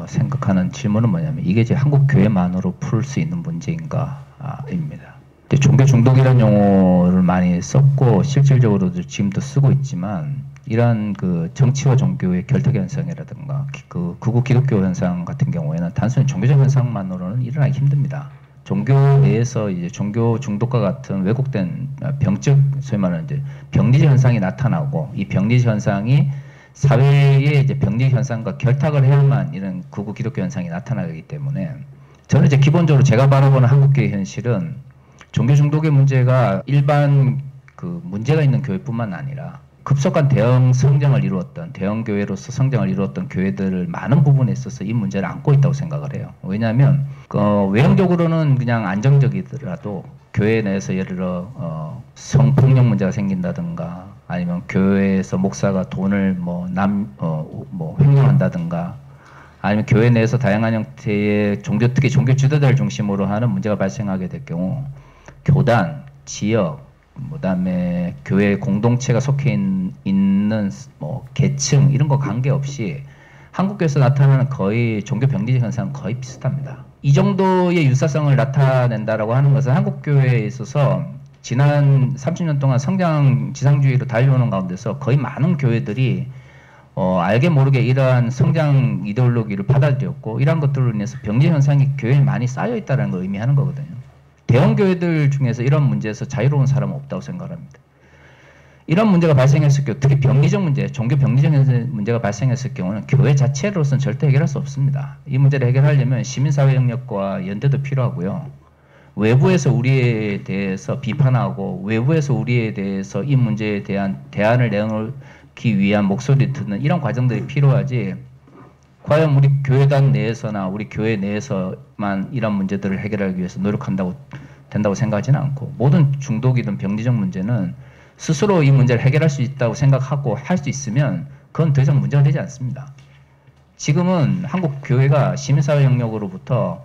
생각하는 질문은 뭐냐면, 이게 이제 한국교회만으로 풀 수 있는 문제인가입니다. 종교 중독이라는 용어를 많이 썼고 실질적으로도 지금도 쓰고 있지만, 이러한 그 정치와 종교의 결탁 현상이라든가 그 극우 기독교 현상 같은 경우에는 단순히 종교적 현상만으로는 일어나기 힘듭니다. 종교 내에서 이제 종교 중독과 같은 왜곡된 병적, 소위 말하는 이제 병리적 현상이 나타나고, 이 병리적 현상이 사회의 이제 병리적 현상과 결탁을 해야만 이런 극우 기독교 현상이 나타나기 때문에, 저는 이제 기본적으로 제가 바라보는 한국교회 현실은 종교 중독의 문제가 일반 그 문제가 있는 교회뿐만 아니라 급속한 대형 성장을 이루었던, 대형 교회로서 성장을 이루었던 교회들을 많은 부분에 있어서 이 문제를 안고 있다고 생각을 해요. 왜냐하면 외형적으로는 그냥 안정적이더라도 교회 내에서 예를 들어 성폭력 문제가 생긴다든가, 아니면 교회에서 목사가 돈을 횡령한다든가, 아니면 교회 내에서 다양한 형태의 특히 종교 지도자를 중심으로 하는 문제가 발생하게 될 경우, 교단, 지역, 그다음에 교회 공동체가 속해 있는 계층 이런 거 관계없이 한국교회에서 나타나는 거의 종교 병리적 현상은 거의 비슷합니다. 이 정도의 유사성을 나타낸다라고 하는 것은 한국교회에 있어서 지난 30년 동안 성장 지상주의로 달려오는 가운데서 거의 많은 교회들이 알게 모르게 이러한 성장 이데올로기를 받아들였고, 이러한 것들로 인해서 병리 현상이 교회에 많이 쌓여 있다는 걸 의미하는 거거든요. 대형 교회들 중에서 이런 문제에서 자유로운 사람은 없다고 생각합니다. 이런 문제가 발생했을 경우, 특히 병리적 문제, 종교 병리적 문제가 발생했을 경우는 교회 자체로서는 절대 해결할 수 없습니다. 이 문제를 해결하려면 시민사회 영역과 연대도 필요하고요. 외부에서 우리에 대해서 비판하고, 외부에서 우리에 대해서 이 문제에 대한 대안을 내놓기 위한 목소리를 듣는 이런 과정들이 필요하지, 과연 우리 교회단 내에서나 우리 교회 내에서만 이런 문제들을 해결하기 위해서 된다고 생각하지는 않고, 모든 중독이든 병리적 문제는 스스로 이 문제를 해결할 수 있다고 생각하고 할 수 있으면 그건 더 이상 문제가 되지 않습니다. 지금은 한국 교회가 시민사회 영역으로부터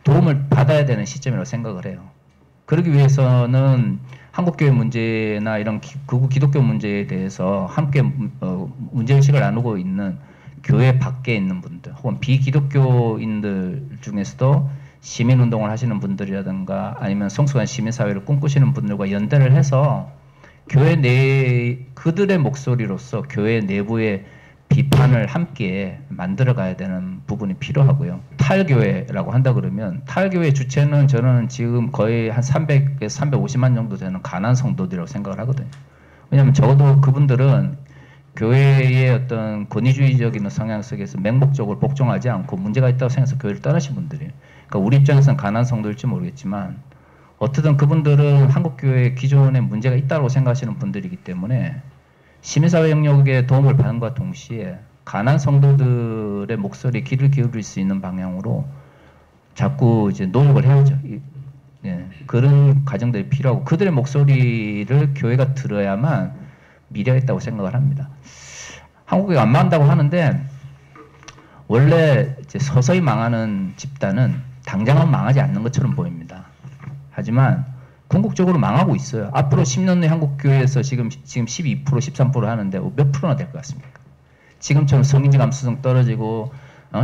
도움을 받아야 되는 시점이라고 생각을 해요. 그러기 위해서는 한국교회 문제나 이런 극우 기독교 문제에 대해서 함께 문제의식을 나누고 있는 교회 밖에 있는 분들, 혹은 비기독교인들 중에서도 시민운동을 하시는 분들이라든가, 아니면 성숙한 시민사회를 꿈꾸시는 분들과 연대를 해서 교회 내 그들의 목소리로서 교회 내부의 비판을 함께 만들어가야 되는 부분이 필요하고요. 탈교회라고 한다 그러면, 탈교회 주체는 저는 지금 거의 한 300에서 350만 정도 되는 가난 성도들이라고 생각을 하거든요. 왜냐하면 적어도 그분들은 교회의 어떤 권위주의적인 성향 속에서 맹목적으로 복종하지 않고 문제가 있다고 생각해서 교회를 떠나신 분들이에요. 그러니까 우리 입장에서는 가난 성도일지 모르겠지만, 어쨌든 그분들은 한국교회의 기존에 문제가 있다고 생각하시는 분들이기 때문에 시민사회 영역에 도움을 받는 것과 동시에 가난 성도들의 목소리에 귀를 기울일 수 있는 방향으로 자꾸 이제 노력을 해야죠. 그런 과정들이 필요하고, 그들의 목소리를 교회가 들어야만 미래가 있다고 생각을 합니다. 한국교회가 안 망한다고 하는데, 원래 이제 서서히 망하는 집단은 당장은 망하지 않는 것처럼 보입니다. 하지만 궁극적으로 망하고 있어요. 앞으로 10년 후에 한국교회에서 지금 12%, 13% 하는데 몇 프로나 될 것 같습니까? 지금처럼 성인지 감수성 떨어지고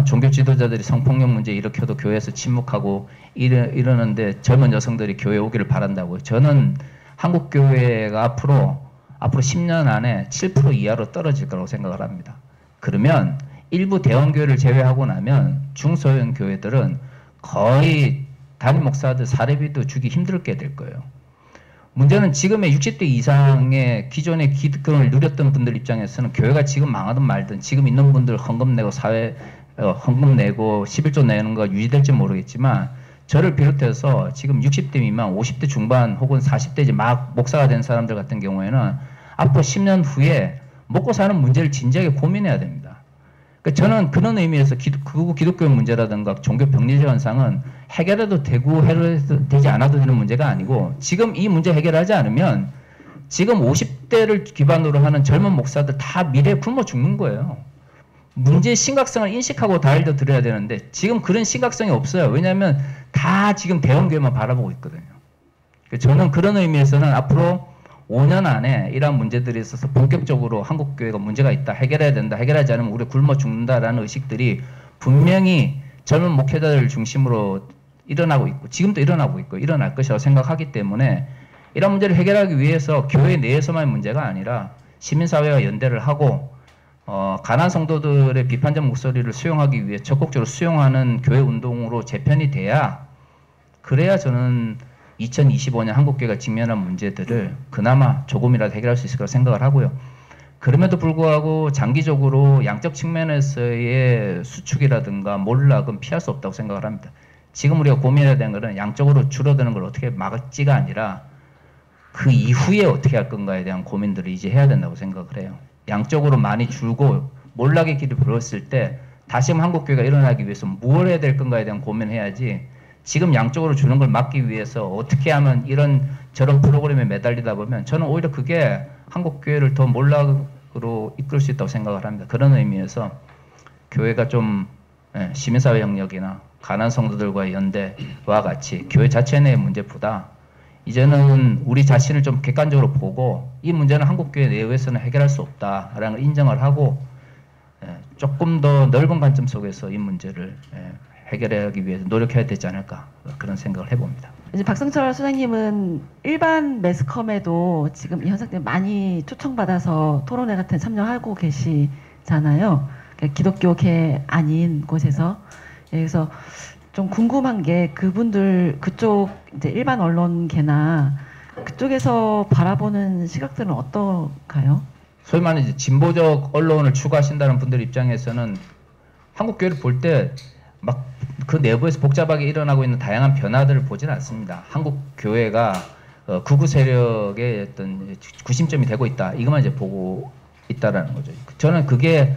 종교 지도자들이 성폭력 문제 일으켜도 교회에서 침묵하고 이러는데 젊은 여성들이 교회에 오기를 바란다고요. 저는 한국교회가 앞으로 10년 안에 7% 이하로 떨어질 거라고 생각을 합니다. 그러면 일부 대형교회를 제외하고 나면 중소형 교회들은 거의 담임 목사들 사례비도 주기 힘들게 될 거예요. 문제는 지금의 60대 이상의 기존의 기득권을 누렸던 분들 입장에서는 교회가 지금 망하든 말든 지금 있는 분들 헌금 내고 헌금 내고 11조 내는 거 유지될지 모르겠지만, 저를 비롯해서 지금 60대 미만, 50대 중반 혹은 40대 이제 막 목사가 된 사람들 같은 경우에는 앞으로 10년 후에 먹고 사는 문제를 진지하게 고민해야 됩니다. 그러니까 저는 그런 의미에서 기독교 문제라든가 종교 병리적 현상은 해결해도 되고 해결해도 되지 않아도 되는 문제가 아니고, 지금 이 문제 해결하지 않으면 지금 50대를 기반으로 하는 젊은 목사들 다 미래에 굶어 죽는 거예요. 문제의 심각성을 인식하고 다일도 들어야 되는데 지금 그런 심각성이 없어요. 왜냐하면 다 지금 대형교회만 바라보고 있거든요. 저는 그런 의미에서는 앞으로 5년 안에 이러한 문제들에 있어서 본격적으로 한국교회가 문제가 있다, 해결해야 된다, 해결하지 않으면 우리 굶어 죽는다라는 의식들이 분명히 젊은 목회자들 중심으로 일어나고 있고 지금도 일어나고 있고 일어날 것이라고 생각하기 때문에 이런 문제를 해결하기 위해서 교회 내에서만의 문제가 아니라 시민사회와 연대를 하고 가난 성도들의 비판적 목소리를 수용하기 위해 적극적으로 수용하는 교회 운동으로 재편이 돼야 그래야 저는 2025년 한국교회가 직면한 문제들을 그나마 조금이라도 해결할 수 있을 거라고 생각을 하고요. 그럼에도 불구하고 장기적으로 양적 측면에서의 수축이라든가 몰락은 피할 수 없다고 생각을 합니다. 지금 우리가 고민해야 되는 것은 양적으로 줄어드는 걸 어떻게 막을지가 아니라 그 이후에 어떻게 할 건가에 대한 고민들을 이제 해야 된다고 생각을 해요. 양적으로 많이 줄고 몰락의 길이 보였을 때 다시금 한국교회가 일어나기 위해서 뭘 해야 될 건가에 대한 고민을 해야지 지금 양적으로 주는 걸 막기 위해서 어떻게 하면 이런 저런 프로그램에 매달리다 보면 저는 오히려 그게 한국교회를 더 몰락으로 이끌 수 있다고 생각을 합니다. 그런 의미에서 교회가 좀 시민사회 영역이나 가난 성도들과의 연대와 같이 교회 자체 내의 문제보다 이제는 우리 자신을 좀 객관적으로 보고 이 문제는 한국교회 내에서는 해결할 수 없다라는 걸 인정을 하고 조금 더 넓은 관점 속에서 이 문제를 해결하기 위해서 노력해야 되지 않을까 그런 생각을 해봅니다. 이제 박성철 소장님은 일반 매스컴에도 지금 이 현상 때문에 많이 초청받아서 토론회 같은 참여하고 계시잖아요. 그러니까 기독교계 아닌 곳에서. 그래서 좀 궁금한 게 그분들 그쪽 이제 일반 언론계나 그쪽에서 바라보는 시각들은 어떨까요? 소위 말하는 이제 진보적 언론을 추구하신다는 분들 입장에서는 한국 교회를 볼 때 막 그 내부에서 복잡하게 일어나고 있는 다양한 변화들을 보지는 않습니다. 한국 교회가 극우 세력의 어떤 구심점이 되고 있다. 이것만 이제 보고 있다라는 거죠. 저는 그게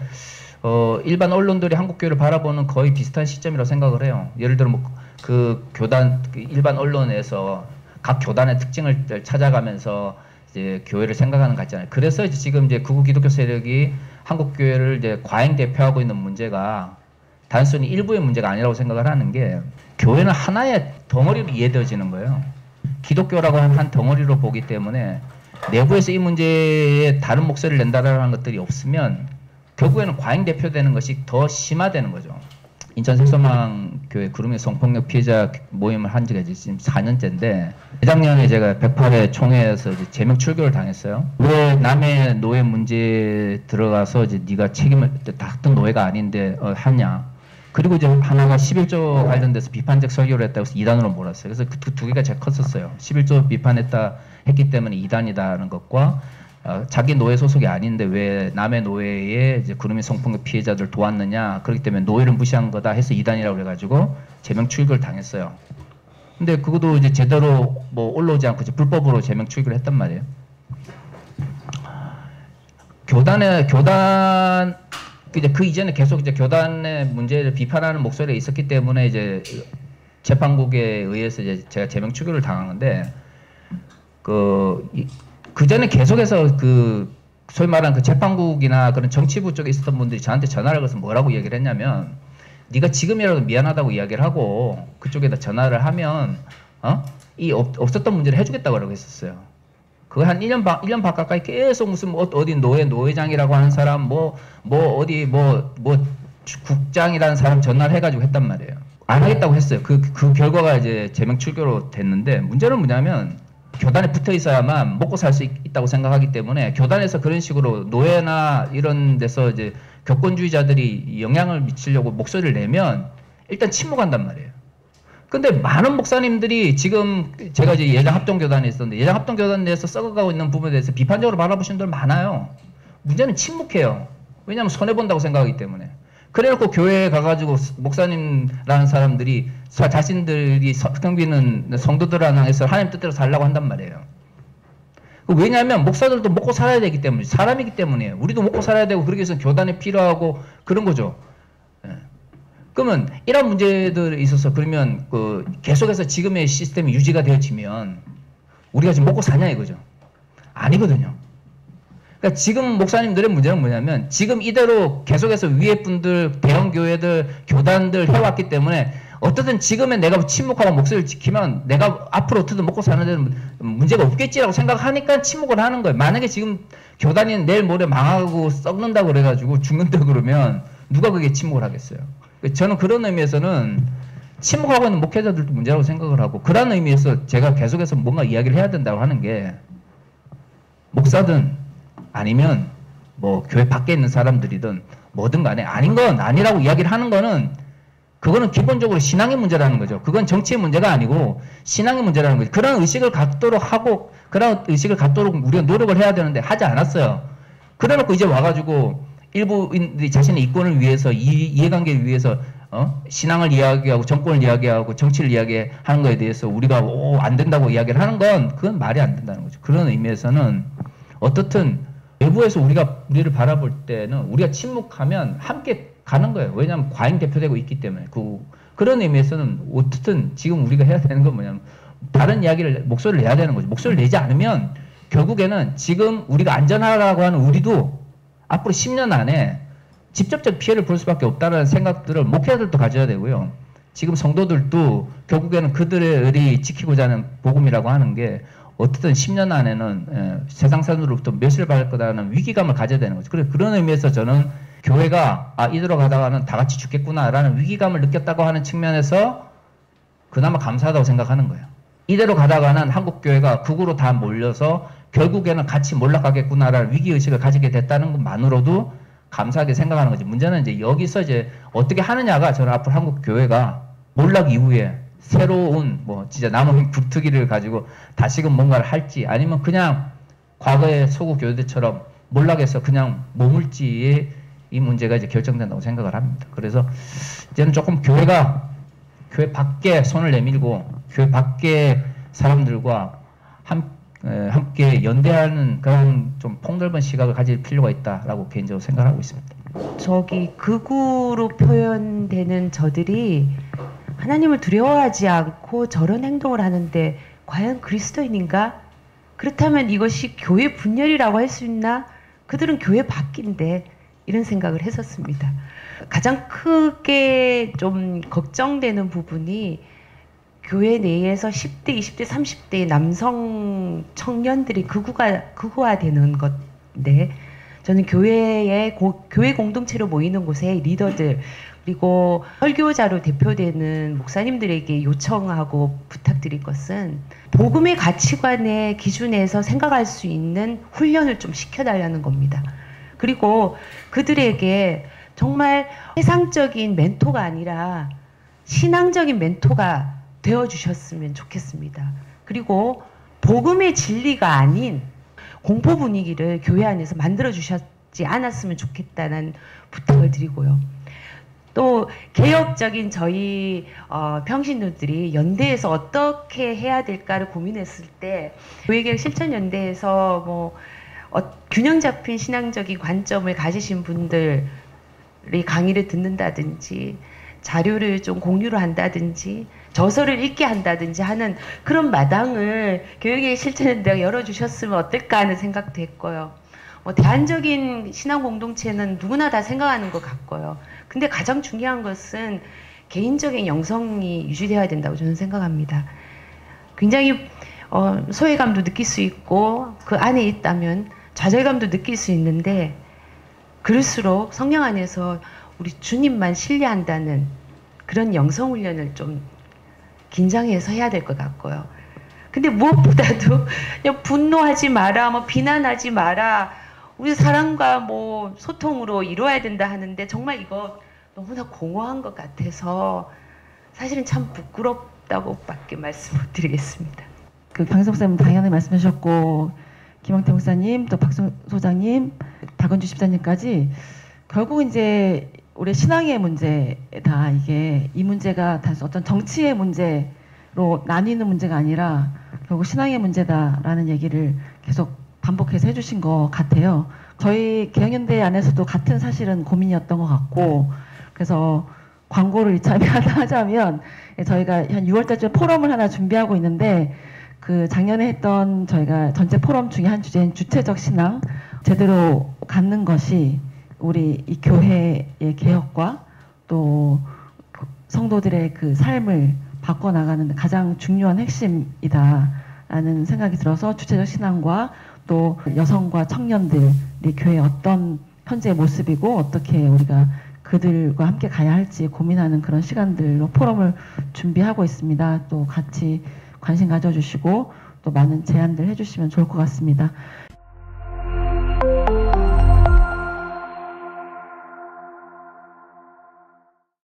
일반 언론들이 한국 교회를 바라보는 거의 비슷한 시점이라고 생각을 해요. 예를 들어 뭐 그 교단 일반 언론에서 각 교단의 특징을 찾아가면서 이제 교회를 생각하는 것 같잖아요. 그래서 이제 지금 이제 극우 기독교 세력이 한국 교회를 이제 과잉 대표하고 있는 문제가 단순히 일부의 문제가 아니라고 생각을 하는 게 교회는 하나의 덩어리로 이해되어지는 거예요. 기독교라고 하는 한 덩어리로 보기 때문에 내부에서 이 문제에 다른 목소리를 낸다라는 것들이 없으면 결국에는 과잉 대표되는 것이 더 심화되는 거죠. 인천 색소망교회 구름의 성폭력 피해자 모임을 한 지가 지금 4년째인데 재작년에 제가 108회 총회에서 이제 제명 출교를 당했어요. 왜 남의 노예 문제에 들어가서 이제 네가 책임을 같은 노예가 아닌데 하냐. 그리고 이제 하나가 11조 관련돼서 비판적 설교를 했다고 해서 2단으로 몰았어요. 그래서 그 두 개가 제일 컸었어요. 11조 했기 때문에 2단이다라는 것과 자기 노예 소속이 아닌데 왜 남의 노예에 이제 구름이 성폭력 피해자들 도왔느냐. 그렇기 때문에 노예를 무시한 거다 해서 2단이라고 그래가지고 제명 출교를 당했어요. 근데 그것도 이제 제대로 뭐 올라오지 않고 이제 불법으로 제명 출교를 했단 말이에요. 교단 이제 그 이전에 계속 이제 교단의 문제를 비판하는 목소리가 있었기 때문에 이제 재판국에 의해서 이제 제가 제명 출교를 당한 건데 그 전에 계속해서 그 소위 말하는 그 재판국이나 그런 정치부 쪽에 있었던 분들이 저한테 전화를 걸어서 뭐라고 얘기를 했냐면 네가 지금이라도 미안하다고 이야기를 하고 그쪽에다 전화를 하면 이 없었던 문제를 해주겠다고 그러고 있었어요. 그거 한 1년 반 가까이 계속 무슨 어디 노회장이라고 하는 사람 어디 국장이라는 사람 전화를 해가지고 했단 말이에요. 안 하겠다고 했어요. 그 결과가 이제 제명 출교로 됐는데 문제는 뭐냐면 교단에 붙어 있어야만 먹고 살 수 있다고 생각하기 때문에 교단에서 그런 식으로 노예나 이런 데서 이제 교권주의자들이 영향을 미치려고 목소리를 내면 일단 침묵한단 말이에요. 근데 많은 목사님들이 지금 제가 이제 예장 합동교단에 있었는데 예장 합동교단 내에서 썩어가고 있는 부분에 대해서 비판적으로 바라보시는 분들 많아요. 문제는 침묵해요. 왜냐하면 손해본다고 생각하기 때문에. 그래놓고 교회에 가가지고 목사님라는 사람들이 자신들이 섬기는 성도들을 향해서 하나님 뜻대로 살라고 한단 말이에요. 왜냐하면 목사들도 먹고 살아야 되기 때문에 사람이기 때문에 우리도 먹고 살아야 되고 그러기 위해서 교단이 필요하고 그런 거죠. 그러면 이런 문제들에 있어서 그러면 그 계속해서 지금의 시스템이 유지가 되어지면 우리가 지금 먹고 사냐 이거죠. 아니거든요. 그러니까 지금 목사님들의 문제는 뭐냐면 지금 이대로 계속해서 위에 분들, 대형 교회들, 교단들 해왔기 때문에 어떻든 지금은 내가 침묵하고 목소리를 지키면 내가 앞으로 어떻든 먹고 사는 데는 문제가 없겠지라고 생각하니까 침묵을 하는 거예요. 만약에 지금 교단이 내일 모레 망하고 썩는다고 그래가지고 죽는다 그러면 누가 그게 침묵을 하겠어요. 저는 그런 의미에서는 침묵하고 있는 목회자들도 문제라고 생각을 하고, 그런 의미에서 제가 계속해서 뭔가 이야기를 해야 된다고 하는 게, 목사든 아니면 뭐 교회 밖에 있는 사람들이든 뭐든 간에 아닌 건 아니라고 이야기를 하는 거는, 그거는 기본적으로 신앙의 문제라는 거죠. 그건 정치의 문제가 아니고 신앙의 문제라는 거죠. 그런 의식을 갖도록 하고, 그런 의식을 갖도록 우리가 노력을 해야 되는데 하지 않았어요. 그래놓고 이제 와가지고 일부인들이 자신의 이권을 위해서, 이해관계를 위해서 신앙을 이야기하고 정권을 이야기하고 정치를 이야기하는 거에 대해서 우리가 안 된다고 이야기를 하는 건, 그건 말이 안 된다는 거죠. 그런 의미에서는 어떻든 외부에서 우리를 바라볼 때는 우리가 침묵하면 함께 가는 거예요. 왜냐하면 과잉 대표되고 있기 때문에. 그런 의미에서는 어떻든 지금 우리가 해야 되는 건 뭐냐면 다른 이야기를, 목소리를 내야 되는 거죠. 목소리를 내지 않으면 결국에는 지금 우리가 안전하라고 하는 우리도 앞으로 10년 안에 직접적 피해를 볼 수밖에 없다는 생각들을 목회자들도 가져야 되고요. 지금 성도들도 결국에는 그들이 지키고자 하는 복음이라고 하는 게 어떻든 10년 안에는 세상 사람들로부터 멸시를 받을 거다라는 위기감을 가져야 되는 거죠. 그런 의미에서 저는 교회가 이대로 가다가는 다 같이 죽겠구나라는 위기감을 느꼈다고 하는 측면에서 그나마 감사하다고 생각하는 거예요. 이대로 가다가는 한국 교회가 극으로 다 몰려서 결국에는 같이 몰락하겠구나라는 위기의식을 가지게 됐다는 것만으로도 감사하게 생각하는 거지. 문제는 이제 여기서 이제 어떻게 하느냐가, 저는 앞으로 한국 교회가 몰락 이후에 새로운 진짜 남은 굴투기를 가지고 다시금 뭔가를 할지, 아니면 그냥 과거의 소국 교회들처럼 몰락해서 그냥 머물지의 이 문제가 이제 결정된다고 생각을 합니다. 그래서 이제는 조금 교회 밖에 손을 내밀고 교회 밖에 사람들과 함께 연대하는 그런 좀 폭넓은 시각을 가질 필요가 있다라고 개인적으로 생각하고 있습니다. 극우로 표현되는 저들이 하나님을 두려워하지 않고 저런 행동을 하는데 과연 그리스도인인가? 그렇다면 이것이 교회 분열이라고 할 수 있나? 그들은 교회 밖인데, 이런 생각을 했었습니다. 가장 크게 좀 걱정되는 부분이 교회 내에서 10대, 20대, 30대의 남성 청년들이 극우화되는 건데, 저는 교회 공동체로 모이는 곳에 리더들, 그리고 설교자로 대표되는 목사님들에게 요청하고 부탁드릴 것은 복음의 가치관의 기준에서 생각할 수 있는 훈련을 좀 시켜달라는 겁니다. 그리고 그들에게 정말 세상적인 멘토가 아니라 신앙적인 멘토가 되어주셨으면 좋겠습니다. 그리고 복음의 진리가 아닌 공포 분위기를 교회 안에서 만들어주셨지 않았으면 좋겠다는 부탁을 드리고요. 또 개혁적인 저희 평신도들이 연대에서 어떻게 해야 될까를 고민했을 때, 교회개혁 실천연대에서 균형 잡힌 신앙적인 관점을 가지신 분들이 강의를 듣는다든지 자료를 좀 공유를 한다든지 저서를 읽게 한다든지 하는 그런 마당을 교육의 실천연대가 열어주셨으면 어떨까 하는 생각도 했고요. 대안적인 신앙 공동체는 누구나 다 생각하는 것 같고요. 근데 가장 중요한 것은 개인적인 영성이 유지되어야 된다고 저는 생각합니다. 굉장히 소외감도 느낄 수 있고 그 안에 있다면 좌절감도 느낄 수 있는데, 그럴수록 성령 안에서 우리 주님만 신뢰한다는 그런 영성훈련을 좀 긴장해서 해야 될 것 같고요. 근데 무엇보다도 그냥 분노하지 마라, 비난하지 마라, 우리 사람과 소통으로 이루어야 된다 하는데 정말 이거 너무나 공허한 것 같아서 사실은 참 부끄럽다고밖에 말씀 못 드리겠습니다. 강희석 목사님 당연히 말씀하셨고, 김영태 목사님, 또 박수 소장님, 박은주 집사님까지 결국은 이제 우리 신앙의 문제다, 이 문제가 단순 어떤 정치의 문제로 나뉘는 문제가 아니라 결국 신앙의 문제다라는 얘기를 계속 반복해서 해주신 것 같아요. 저희 개혁연대 안에서도 같은 사실은 고민이었던 것 같고, 그래서 광고를 이참에 하자면 저희가 한 6월달쯤에 포럼을 하나 준비하고 있는데, 그 작년에 했던 저희가 전체 포럼 중에 한 주제인 주체적 신앙, 제대로 갖는 것이 우리 이 교회의 개혁과 또 성도들의 그 삶을 바꿔나가는 가장 중요한 핵심이다라는 생각이 들어서 주체적 신앙과 또 여성과 청년들이 교회의 어떤 현재의 모습이고 어떻게 우리가 그들과 함께 가야 할지 고민하는 그런 시간들로 포럼을 준비하고 있습니다. 또 같이 관심 가져주시고 또 많은 제안들 해주시면 좋을 것 같습니다.